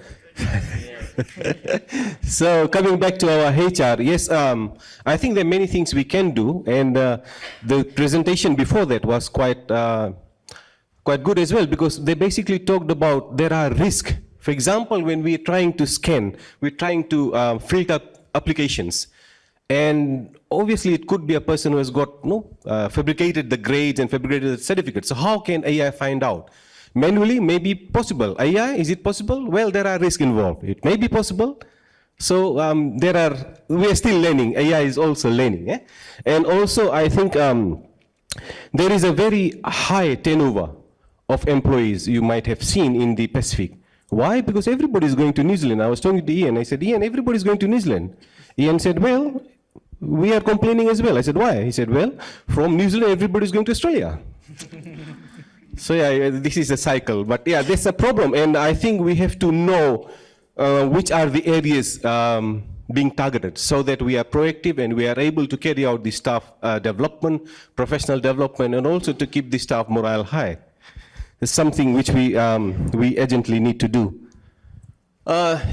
So coming back to our HR, yes, I think there are many things we can do, and the presentation before that was quite good as well, because they basically talked about there are risks. For example, when we're trying to scan, we're trying to filter applications, and obviously it could be a person who has got fabricated the grades and fabricated the certificates. So how can AI find out? Manually, may be possible. AI, is it possible? Well, there are risks involved. It may be possible. So we are still learning. AI is also learning. Eh? And also, I think there is a very high turnover of employees you might have seen in the Pacific. Why? Because everybody is going to New Zealand. I was talking to Ian. I said, Ian, everybody is going to New Zealand. Ian said, well, we are complaining as well. I said, why? He said, well, from New Zealand, everybody is going to Australia. So yeah, this is a cycle, but yeah, there's a problem, and I think we have to know which are the areas being targeted, so that we are proactive and we are able to carry out the staff development, professional development, and also to keep the staff morale high. It's something which we urgently need to do.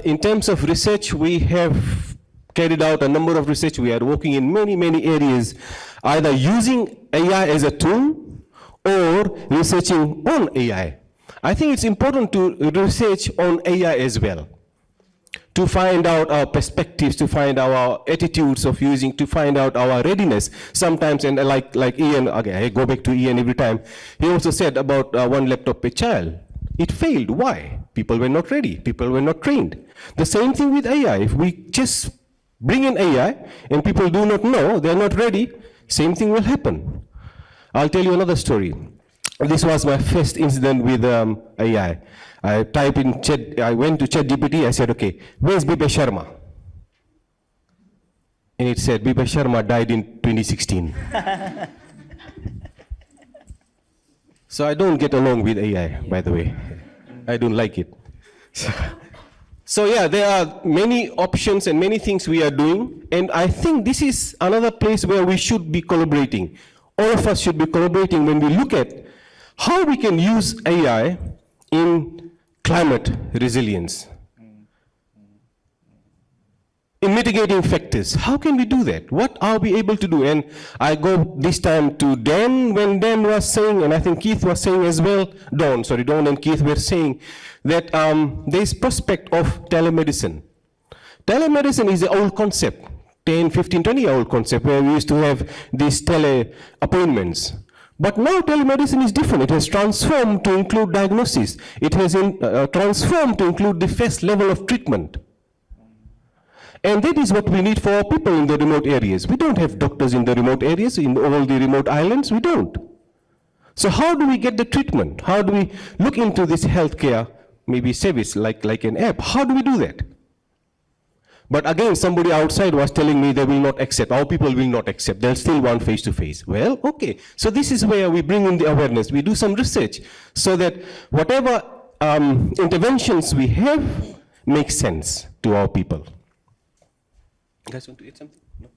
In terms of research, we have carried out a number of research. We are working in many areas, either using AI as a tool or researching on AI. I think it's important to research on AI as well, to find out our perspectives, to find our attitudes of using, to find out our readiness. Sometimes, and like Ian, again, I go back to Ian every time, he also said about one laptop per child. It failed. Why? People were not ready. People were not trained. The same thing with AI. If we just bring in AI and people do not know, they're not ready, same thing will happen. I'll tell you another story. This was my first incident with AI. I typed in chat, I went to ChatGPT, I said, okay, where's Bipin Sharma? And it said, Bipin Sharma died in 2016. So I don't get along with AI, by the way. I don't like it. So yeah, there are many options and many things we are doing, and I think this is another place where we should be collaborating. All of us should be collaborating when we look at how we can use AI in climate resilience, in mitigating factors. How can we do that? What are we able to do? And I go this time to Dan, when Dan was saying, and I think Keith was saying as well, Dawn and Keith were saying that there is prospect of telemedicine. Telemedicine is an old concept. 10, 15, 20-year-old concept where we used to have these tele appointments. But now telemedicine is different. It has transformed to include diagnosis. It has transformed to include the first level of treatment. And that is what we need for our people in the remote areas. We don't have doctors in the remote areas, in all the remote islands, we don't. So how do we get the treatment? How do we look into this healthcare, maybe service like an app? How do we do that? But again, somebody outside was telling me they will not accept, our people will not accept, they'll still want face-to-face. Well, okay, so this is where we bring in the awareness, we do some research, so that whatever interventions we have make sense to our people. You guys want to add something? No?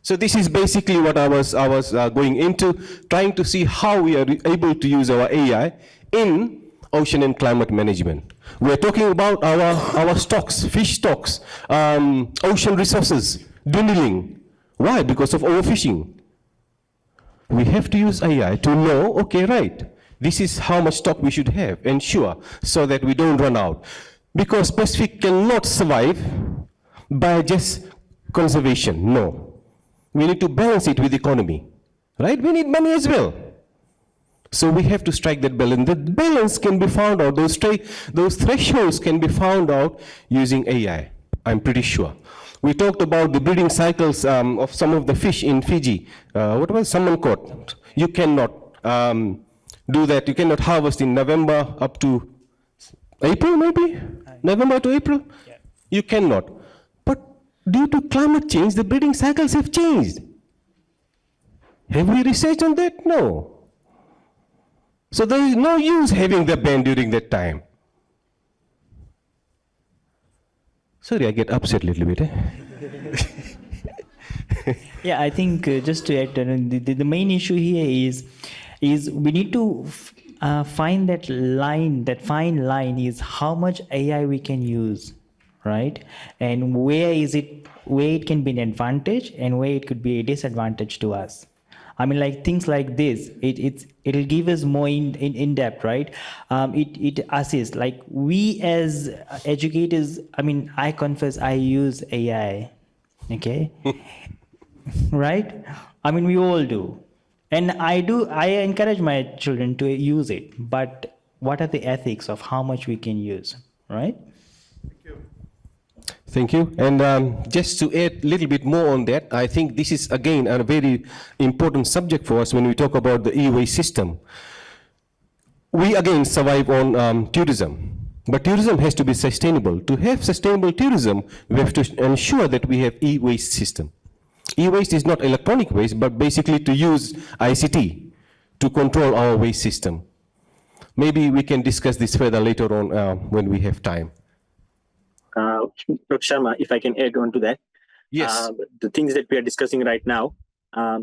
So this is basically what I was going into, trying to see how we are able to use our AI in ocean and climate management. We're talking about our stocks, fish stocks, ocean resources, dwindling. Why? Because of overfishing. We have to use AI to know, okay, right, this is how much stock we should have, ensure, so that we don't run out. Because Pacific cannot survive by just conservation, no. We need to balance it with economy, right? We need money as well. So we have to strike that balance. That balance can be found out, those thresholds can be found out using AI, I'm pretty sure. We talked about the breeding cycles of some of the fish in Fiji. What was someone caught? You cannot do that. You cannot harvest in November up to April, maybe? November to April? Yeah. You cannot. But due to climate change, the breeding cycles have changed. Have we researched on that? No. So there is no use having the ban during that time. Sorry, I get upset a little bit. Yeah, I think just to add, the main issue here is we need to find that line, that fine line is how much AI we can use, right? And where it can be an advantage and where it could be a disadvantage to us. I mean, like things like this, it'll give us more in depth, right? It assists. Like we as educators, I mean, I confess I use AI, okay, right? I mean, we all do, and I encourage my children to use it. But what are the ethics of how much we can use, right? Thank you. And just to add a little bit more on that, I think this is, again, a very important subject for us when we talk about the e-waste system. We, again, survive on tourism. But tourism has to be sustainable. To have sustainable tourism, we have to ensure that we have e-waste system. E-waste is not electronic waste, but basically to use ICT to control our waste system. Maybe we can discuss this further later on when we have time. Dr. Sharma, if I can add on to that. Yes. The things that we are discussing right now,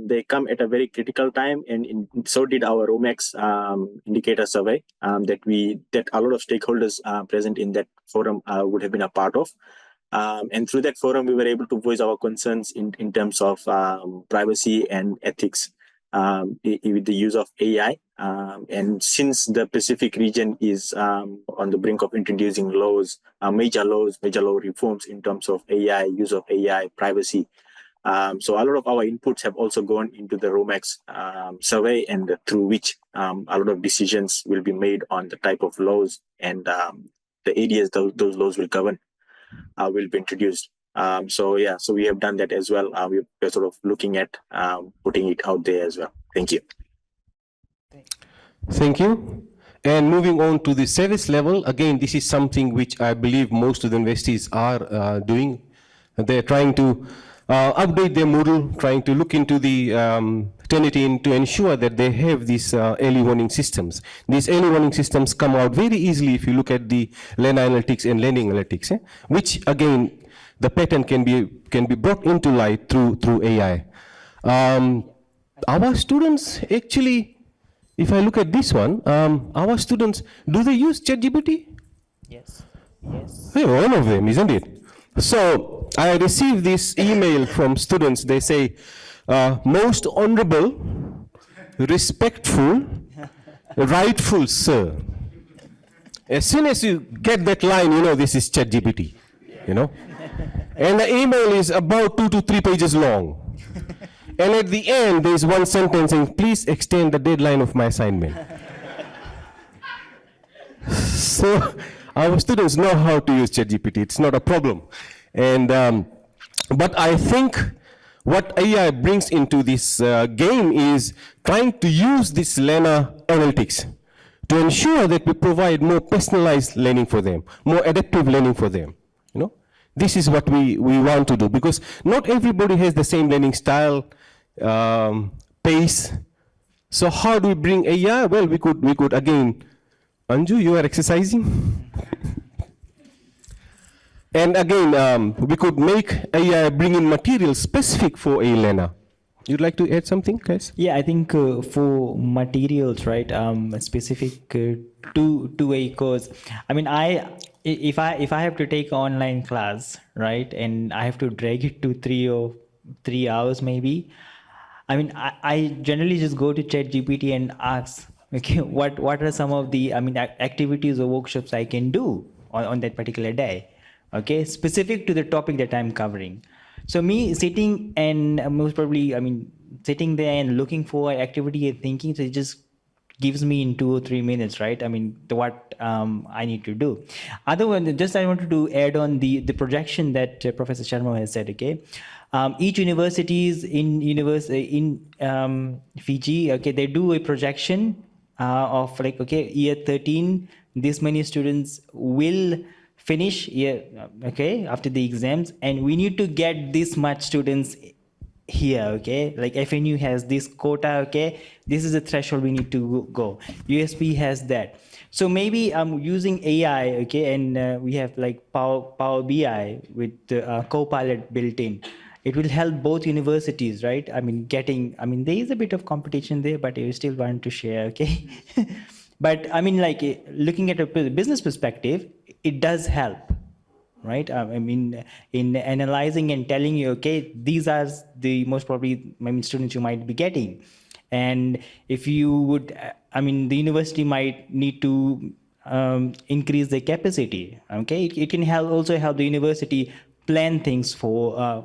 they come at a very critical time, and so did our ROMAX indicator survey that a lot of stakeholders present in that forum would have been a part of. And through that forum, we were able to voice our concerns in terms of privacy and ethics with the use of AI. And since the Pacific region is on the brink of introducing major law reforms in terms of AI, use of AI, privacy. So a lot of our inputs have also gone into the ROMAX survey, and through which a lot of decisions will be made on the type of laws and the areas those laws will govern will be introduced. So we have done that as well. We're sort of looking at putting it out there as well. Thank you. Thank you. And moving on to the service level, again, this is something which I believe most of the universities are doing. They're trying to update their Moodle, trying to look into the Turnitin to ensure that they have these early warning systems. These early warning systems come out very easily if you look at the learner analytics and learning analytics, which again, the pattern can be brought into light through AI. Our students actually, if I look at this one, our students, do they use ChatGPT? Yes. Yes. Hey, one of them, isn't it? So I received this email from students. They say, most honorable, respectful, rightful sir. As soon as you get that line, you know this is ChatGPT, you know. And the email is about 2 to 3 pages long. And at the end, there's one sentence saying, please extend the deadline of my assignment. So our students know how to use ChatGPT. It's not a problem. And but I think what AI brings into this game is trying to use this learner analytics to ensure that we provide more personalized learning for them, more adaptive learning for them. You know, this is what we want to do, because not everybody has the same learning style, pace. So how do we bring AI? Well, we could again, Anju, you are exercising. And again, we could make AI bring in material specific for a learner. You'd like to add something, guys? Yeah, I think for materials, right, specific to a course. I mean, if I have to take an online class, right, and I have to drag it to 3 hours maybe. I mean, I generally just go to ChatGPT and ask, okay, what are some of the activities or workshops I can do on that particular day, okay, specific to the topic that I'm covering. So me sitting and most probably, sitting there and looking for activity and thinking, so just gives me in 2 or 3 minutes, right? I mean, what I need to do. Other one, just I wanted to add on the projection that Professor Sharma has said. Okay, each universities in Fiji, okay, they do a projection of like, okay, year 13, this many students will finish year, okay, after the exams, and we need to get this much students here, okay, like FNU has this quota, okay, this is the threshold we need to go. USP has that. So maybe I'm using AI, okay, and we have like Power BI with Copilot built in. It will help both universities, right? I mean, there is a bit of competition there, but you still want to share, okay? But I mean, like looking at a business perspective, it does help, right? I mean, in analyzing and telling you, okay, these are the most probably students you might be getting. And if you would, I mean, the university might need to increase the capacity, okay? It can also help the university plan things for,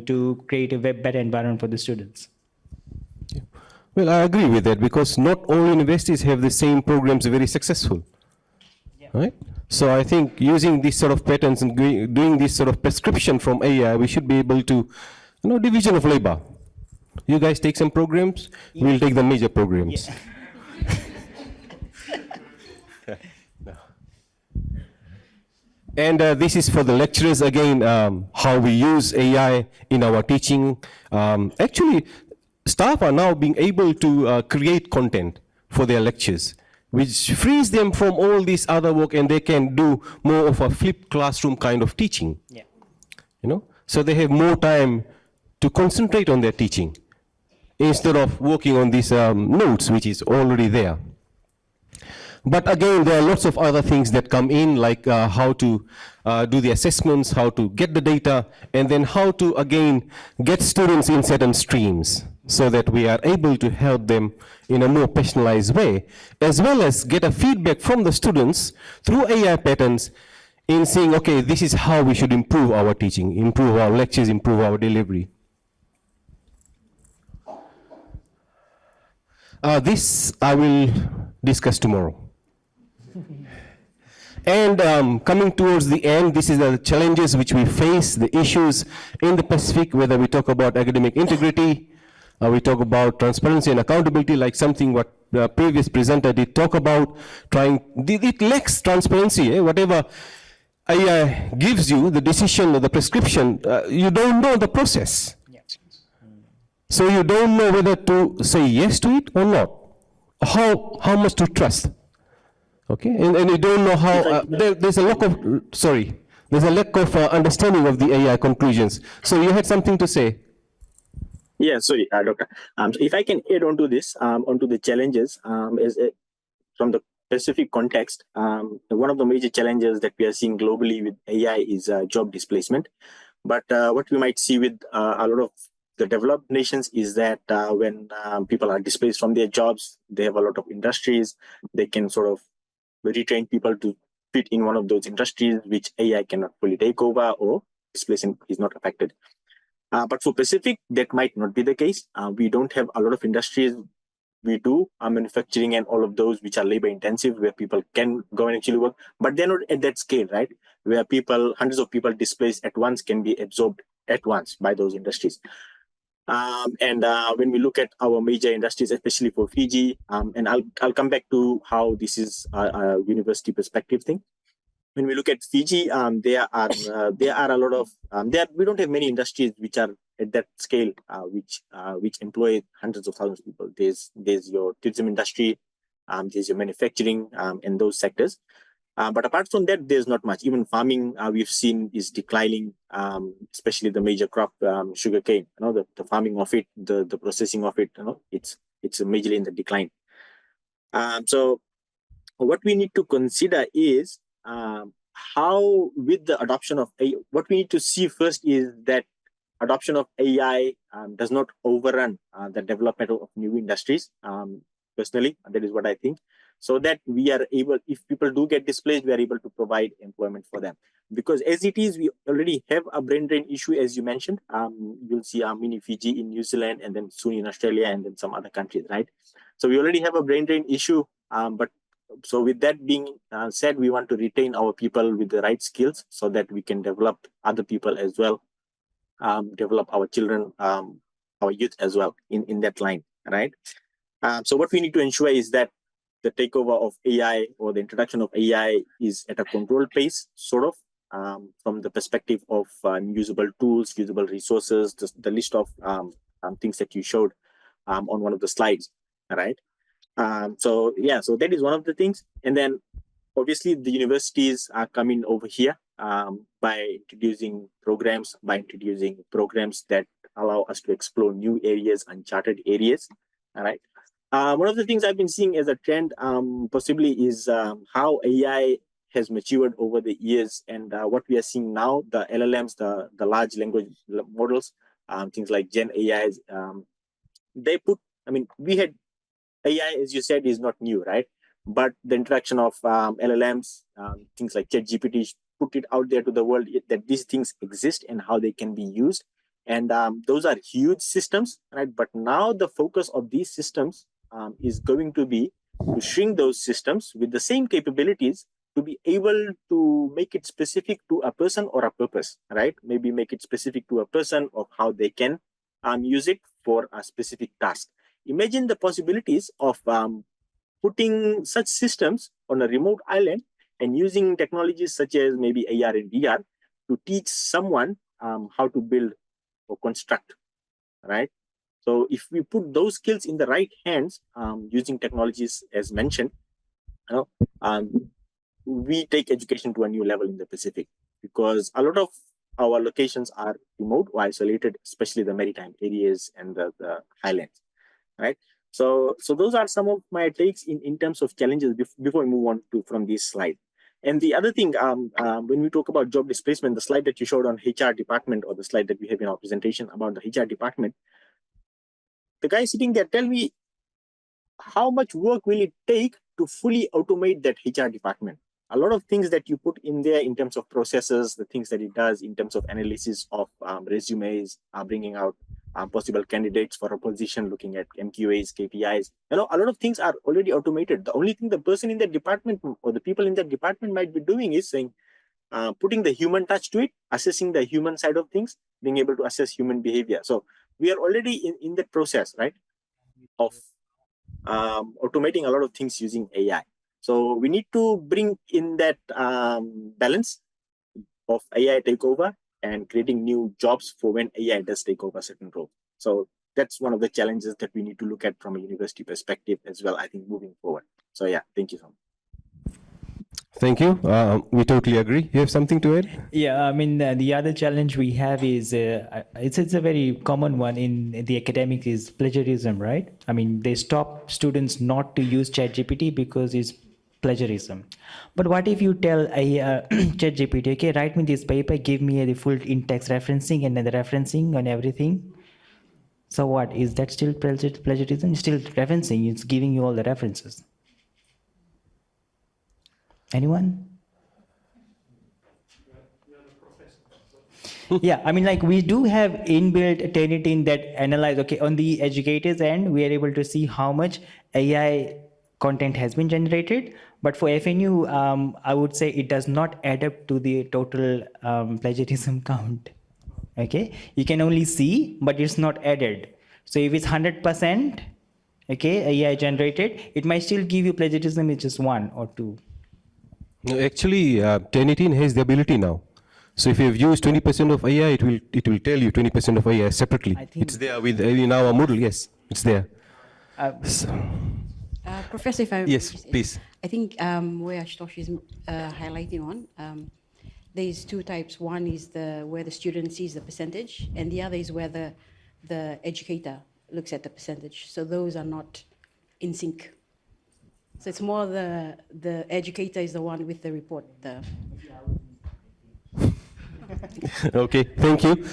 to create a better environment for the students. Well, I agree with that because not all universities have the same programs very successful, right? So I think using these sort of patterns and doing this sort of prescription from AI, we should be able to, division of labor. You guys take some programs, we'll take the major programs. Yeah. And this is for the lecturers again, how we use AI in our teaching. Actually, staff are now being able to create content for their lectures, which frees them from all this other work, and they can do more of a flipped classroom kind of teaching. Yeah. So they have more time to concentrate on their teaching instead of working on these notes, which is already there. But again, there are lots of other things that come in, like how to do the assessments, how to get the data, and then how to, again, get students in certain streams so that we are able to help them in a more personalized way, as well as get a feedback from the students through AI patterns in saying, okay, this is how we should improve our teaching, improve our lectures, improve our delivery. This I will discuss tomorrow. And coming towards the end, this is the challenges which we face, the issues in the Pacific, whether we talk about academic integrity, we talk about transparency and accountability, like something what the previous presenter did talk about, it lacks transparency. Whatever AI gives you, the decision or the prescription, you don't know the process. Yeah. So you don't know whether to say yes to it or not, how much to trust. Okay, and you don't know how, there's a lack of, there's a lack of understanding of the AI conclusions. So you had something to say? Yeah, sorry, Doctor. So if I can add on to this, onto the challenges, from the specific context, one of the major challenges that we are seeing globally with AI is job displacement. But what we might see with a lot of the developed nations is that when people are displaced from their jobs, they have a lot of industries, they can sort of retrain people to fit in one of those industries which AI cannot fully take over, or displacement is not affected. But for Pacific, that might not be the case. We don't have a lot of industries. We do manufacturing and all of those which are labor intensive, where people can go and actually work, but they're not at that scale, right? Where hundreds of people displaced at once can be absorbed at once by those industries. When we look at our major industries, especially for Fiji, and I'll come back to how this is a university perspective thing. When we look at Fiji, there are a lot of we don't have many industries which are at that scale, which employ hundreds of thousands of people. There's your tourism industry, there's your manufacturing, and those sectors. But apart from that, there's not much. Even farming, we've seen is declining, especially the major crop, sugarcane. The farming of it, the processing of it, it's majorly in the decline. So what we need to consider is how, with the adoption of AI, what we need to see first is that adoption of AI does not overrun the development of new industries. Personally, that is what I think. So that we are able, if people do get displaced, we are able to provide employment for them. Because as it is, we already have a brain drain issue, as you mentioned. You'll see mini Fiji in New Zealand, and then soon in Australia, and then some other countries, right? So we already have a brain drain issue, but so with that being said, we want to retain our people with the right skills so that we can develop other people as well, develop our children, our youth as well in that line, right? So what we need to ensure is that the takeover of AI or the introduction of AI is at a controlled pace, sort of, from the perspective of usable tools, usable resources, the list of things that you showed on one of the slides, right? So that is one of the things. And then obviously the universities are coming over here by introducing programs that allow us to explore new areas, uncharted areas, all right? One of the things I've been seeing as a trend possibly is how AI has matured over the years, and what we are seeing now, the LLMs, the large language models, things like Gen AIs, we had AI, as you said, is not new, right? But the introduction of LLMs, things like ChatGPT, put it out there to the world that these things exist and how they can be used. And those are huge systems, right? But now the focus of these systems is going to be to shrink those systems with the same capabilities to be able to make it specific to a person or a purpose, right? Maybe make it specific to a person of how they can use it for a specific task. Imagine the possibilities of putting such systems on a remote island and using technologies such as maybe AR and VR to teach someone how to build or construct, right? So if we put those skills in the right hands, using technologies as mentioned, we take education to a new level in the Pacific, because a lot of our locations are remote or isolated, especially the maritime areas and the highlands, right? So those are some of my takes in terms of challenges before we move on from this slide. And the other thing, when we talk about job displacement, the slide that you showed on HR department, or the slide that we have in our presentation about the HR department, the guy sitting there, tell me how much work will it take to fully automate that HR department? A lot of things that you put in there in terms of processes, the things that it does in terms of analysis of resumes, bringing out possible candidates for a position, looking at MQAs, KPIs. A lot of things are already automated. The only thing the person in that department or the people in that department might be doing is saying, putting the human touch to it, assessing the human side of things, being able to assess human behavior. So we are already in that process, right, of automating a lot of things using AI. So we need to bring in that balance of AI takeover and creating new jobs for when AI does take over a certain role. So that's one of the challenges that we need to look at from a university perspective as well, I think, moving forward. So yeah, thank you so much. Thank you. We totally agree. You have something to add? Yeah, I mean, the other challenge we have is, it's a very common one in the academic, is plagiarism, right? I mean, they stop students not to use ChatGPT because it's plagiarism. But what if you tell a ChatGPT, okay, write me this paper, give me the full in-text referencing and then the referencing on everything. So what, is that still plagiarism? It's still referencing, it's giving you all the references. Anyone? Yeah, I mean, like, we do have inbuilt Turnitin that analyze, okay, on the educators end, we are able to see how much AI content has been generated. But for FNU, I would say it does not add up to the total plagiarism count. Okay, you can only see, but it's not added. So if it's 100%, okay, AI generated, it might still give you plagiarism, it's just 1 or 2. No, actually, Turnitin has the ability now. So if you've used 20% of AI, it will tell you 20% of AI separately. It's there with in our Moodle. Yes, it's there. Professor, if I yes, please. I think where Ashutosh is highlighting on, there's two types. One is where the student sees the percentage, and the other is where the educator looks at the percentage. So those are not in sync. So it's more the educator is the one with the report. Okay, thank you.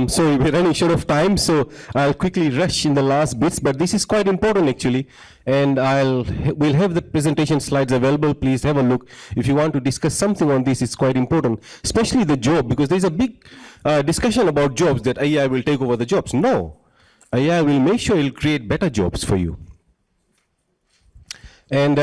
So we're running short of time, so I'll quickly rush in the last bits, but this is quite important actually, and we'll have the presentation slides available. Please have a look. If you want to discuss something on this, it's quite important, especially the job, because there's a big discussion about jobs, that AI will take over the jobs. No, AI will make sure it'll create better jobs for you. And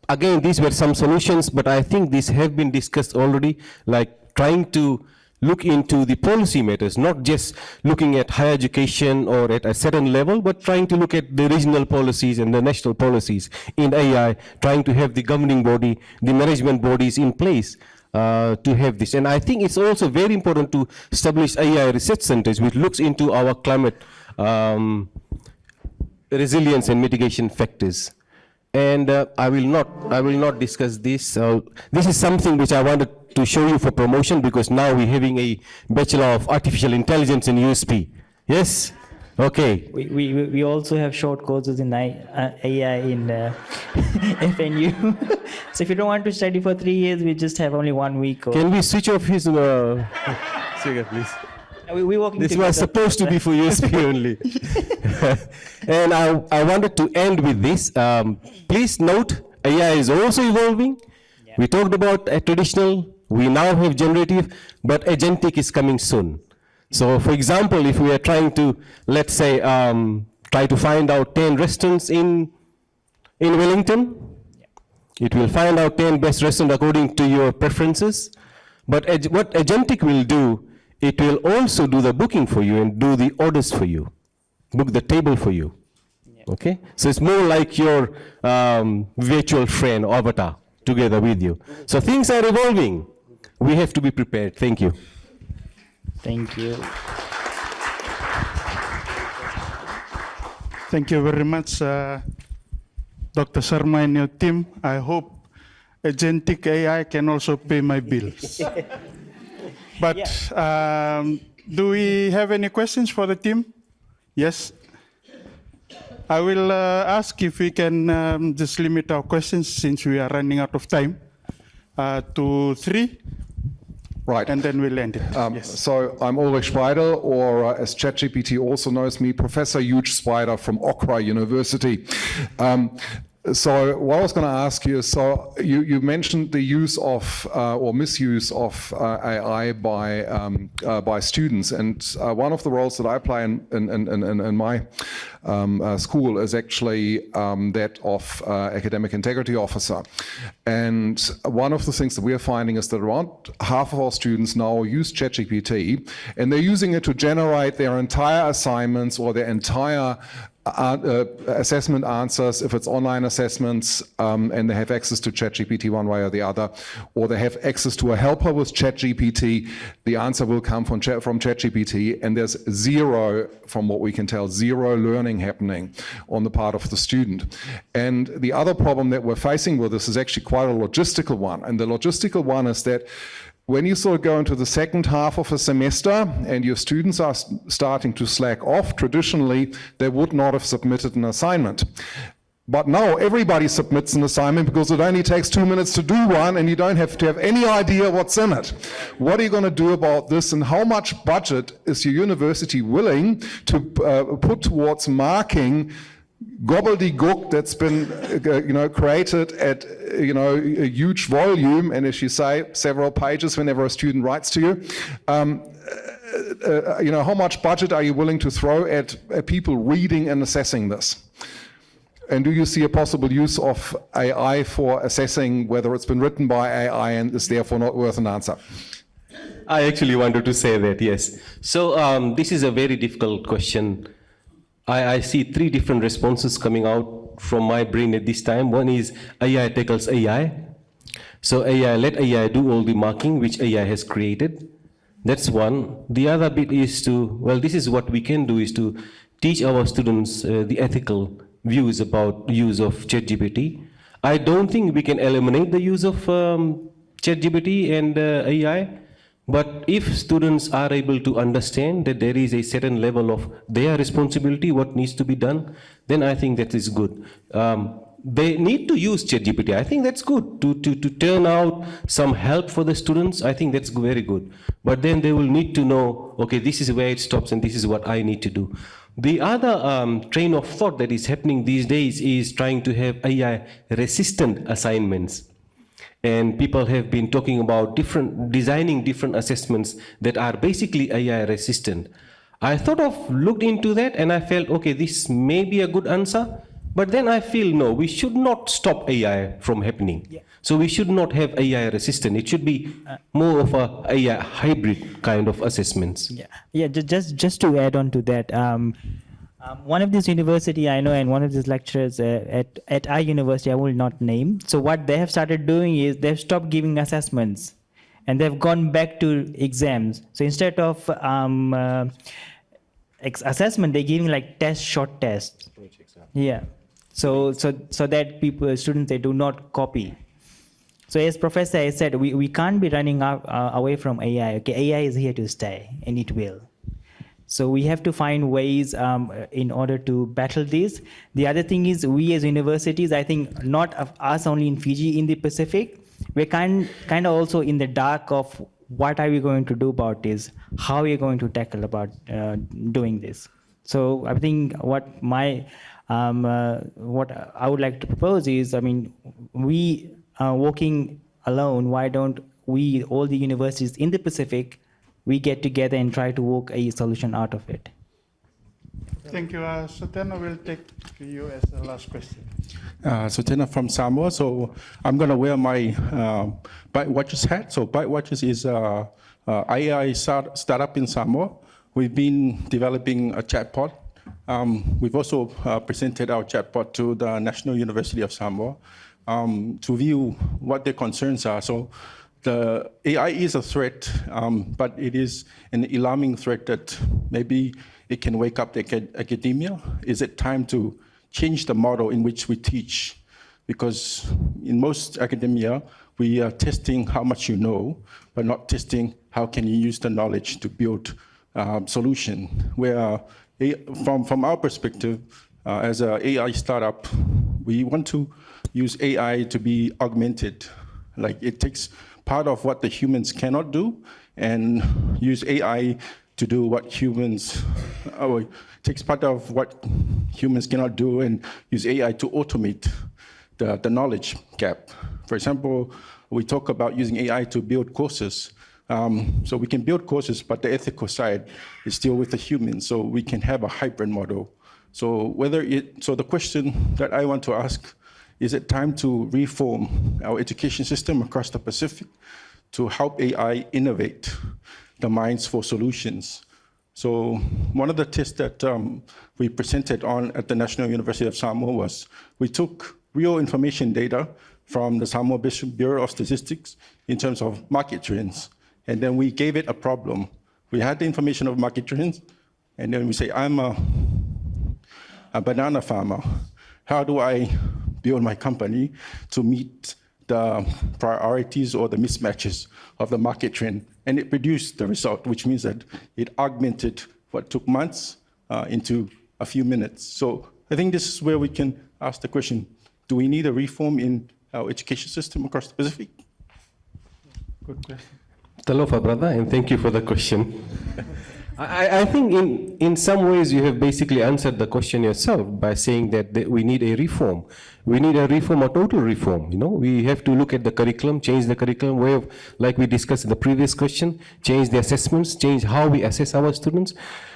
again, these were some solutions, but I think these have been discussed already, like trying to look into the policy matters, not just looking at higher education or at a certain level, but trying to look at the regional policies and the national policies in AI, trying to have the governing body, the management bodies in place to have this. And I think it's also very important to establish AI research centers, which looks into our climate resilience and mitigation factors. And I will not discuss this. This is something which I wanted to show you for promotion, because now we're having a Bachelor of Artificial Intelligence in USP. Yes? Okay. We also have short courses in AI in FNU. So if you don't want to study for 3 years, we just have only 1 week. Can we switch off his speaker, please? We're working This together. was supposed to be for USP only. And I wanted to end with this. Please note, AI is also evolving. Yeah. We talked about a traditional, we now have generative, but agentic is coming soon. So for example, if we are trying to, let's say, try to find out 10 restaurants in Wellington, it will find out 10 best restaurants according to your preferences. But what agentic will do, it will also do the booking for you and do the orders for you, book the table for you. Okay? So it's more like your virtual friend, avatar, together with you. So things are evolving. We have to be prepared. Thank you. Thank you. Thank you very much, Dr. Sharma and your team. I hope agentic AI can also pay my bills. But do we have any questions for the team? Yes. I will ask if we can just limit our questions, since we are running out of time, to 3. Right. And then we'll end it. Yes. So I'm Ulrich Speidel, or as ChatGPT also knows me, Professor Huge Spider from Okra University. So what I was going to ask you is, so you mentioned the use of or misuse of AI by students, and one of the roles that I play in my school is actually that of academic integrity officer. And one of the things that we are finding is that around half of our students now use ChatGPT, and they're using it to generate their entire assignments or their entire assessment answers, if it's online assessments, and they have access to ChatGPT one way or the other, or they have access to a helper with ChatGPT, the answer will come from ChatGPT, and there's zero, from what we can tell, zero learning happening on the part of the student. And the other problem that we're facing with this is actually quite a logistical one, and the logistical one is that when you sort of go into the second half of a semester and your students are starting to slack off, traditionally they would not have submitted an assignment. But now everybody submits an assignment because it only takes 2 minutes to do one, and you don't have to have any idea what's in it. What are you going to do about this, and how much budget is your university willing to put towards marking gobbledygook that's been created at a huge volume, and as you say, several pages whenever a student writes to you? How much budget are you willing to throw at people reading and assessing this? And do you see a possible use of AI for assessing whether it's been written by AI and is therefore not worth an answer? I actually wanted to say that, yes. So this is a very difficult question. I see 3 different responses coming out from my brain at this time. One is AI tackles AI. So let AI do all the marking which AI has created. That's one. The other bit is this is what we can do, is to teach our students the ethical views about use of ChatGPT. I don't think we can eliminate the use of ChatGPT and AI. But if students are able to understand that there is a certain level of their responsibility, what needs to be done, then I think that is good. They need to use ChatGPT. I think that's good to turn out some help for the students. I think that's very good. But then they will need to know, okay, this is where it stops and this is what I need to do. The other train of thought that is happening these days is trying to have AI resistant assignments. And people have been talking about designing different assessments that are basically AI resistant. I looked into that and I felt, okay, this may be a good answer, But then I feel, no, we should not stop AI from happening. Yeah. So we should not have AI resistant. It should be more of a AI hybrid kind of assessments. Yeah. Just to add on to that, one of these university I know, and one of these lecturers at our university, I will not name. So what they have started doing is they've stopped giving assessments, and they've gone back to exams. So instead of assessment, they're giving like short tests. Yeah. So that students, they do not copy. So as Professor has said, we can't be running away from AI. Okay, AI is here to stay, and it will. So we have to find ways in order to battle this. The other thing is, we as universities, I think not of us only in Fiji, in the Pacific, we're kind of also in the dark of what are we going to do about this? How are we going to tackle about doing this? So I think what I would like to propose is, I mean, we are working alone. Why don't we, all the universities in the Pacific, we get together and try to work a solution out of it? Thank you. Sutena will take you as the last question. Sutena from Samoa. So I'm going to wear my ByteWatchers hat. So ByteWatchers is a AI startup in Samoa. We've been developing a chatbot. We've also presented our chatbot to the National University of Samoa to view what their concerns are. So the AI is a threat, but it is an alarming threat that maybe it can wake up the academia. Is it time to change the model in which we teach? Because in most academia, we are testing how much you know, but not testing how can you use the knowledge to build solution. Where from our perspective, as an AI startup, we want to use AI to be augmented. Like, it takes part of what the humans cannot do and use AI to do what humans, takes part of what humans cannot do and use AI to automate the knowledge gap. For example, we talk about using AI to build courses. So we can build courses, but the ethical side is still with the humans, so we can have a hybrid model. So the question that I want to ask, is it time to reform our education system across the Pacific to help AI innovate the minds for solutions? So one of the tests that we presented on at the National University of Samoa was, we took real information data from the Samoa Bureau of Statistics in terms of market trends, and then we gave it a problem. We had the information of market trends, and then we say, I'm a banana farmer. How do I build my company to meet the priorities or the mismatches of the market trend? And it produced the result, which means that it augmented what took months into a few minutes. So I think this is where we can ask the question, do we need a reform in our education system across the Pacific? Good question. Talofa, brother, and thank you for the question. I think in some ways you have basically answered the question yourself by saying that we need a reform. We need a reform, a total reform. You know, we have to look at the curriculum, change the curriculum way of, like we discussed in the previous question, change the assessments, change how we assess our students.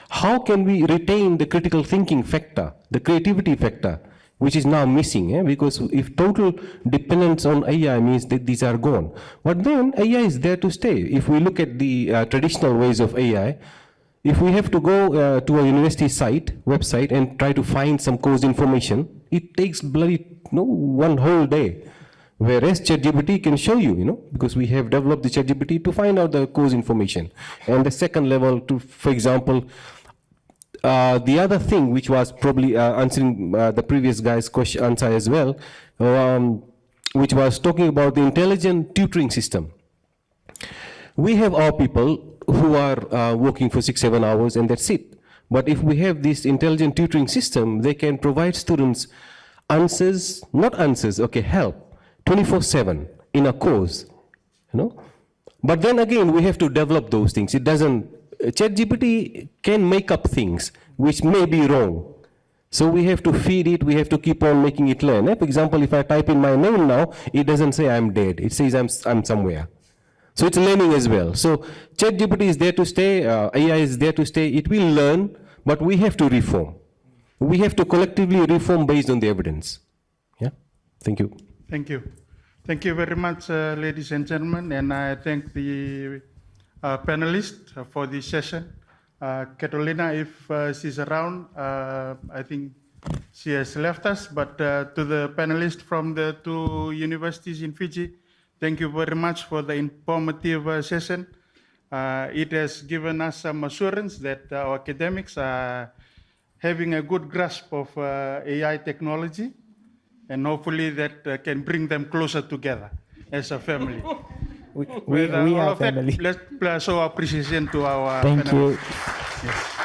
How can we retain the critical thinking factor, the creativity factor, which is now missing, because if total dependence on AI means that these are gone. But then AI is there to stay. If we look at the traditional ways of AI, if we have to go to a university website and try to find some course information, it takes one whole day. Whereas ChatGPT can show you, because we have developed the ChatGPT to find out the course information. And the second level, for example, the other thing which was probably answering the previous guy's answer as well, which was talking about the intelligent tutoring system. We have our people who are working for 6-7 hours and that's it. But if we have this intelligent tutoring system, they can provide students answers, not answers, help 24/7 in a course, But then again, we have to develop those things. It doesn't, ChatGPT can make up things which may be wrong. So we have to feed it, we have to keep on making it learn. For example, if I type in my name now, it doesn't say I'm dead, it says I'm somewhere. So it's learning as well. So ChatGPT is there to stay, AI is there to stay, it will learn, but we have to reform. we have to collectively reform based on the evidence. Yeah, thank you. Thank you. Thank you very much, ladies and gentlemen, and I thank the panelists for this session. Carolina, if she's around, I think she has left us, but to the panelists from the 2 universities in Fiji, thank you very much for the informative session. It has given us some assurance that our academics are having a good grasp of AI technology, and hopefully that can bring them closer together as a family. We are family. Let's show appreciation to our Thank panelists. you. Yes.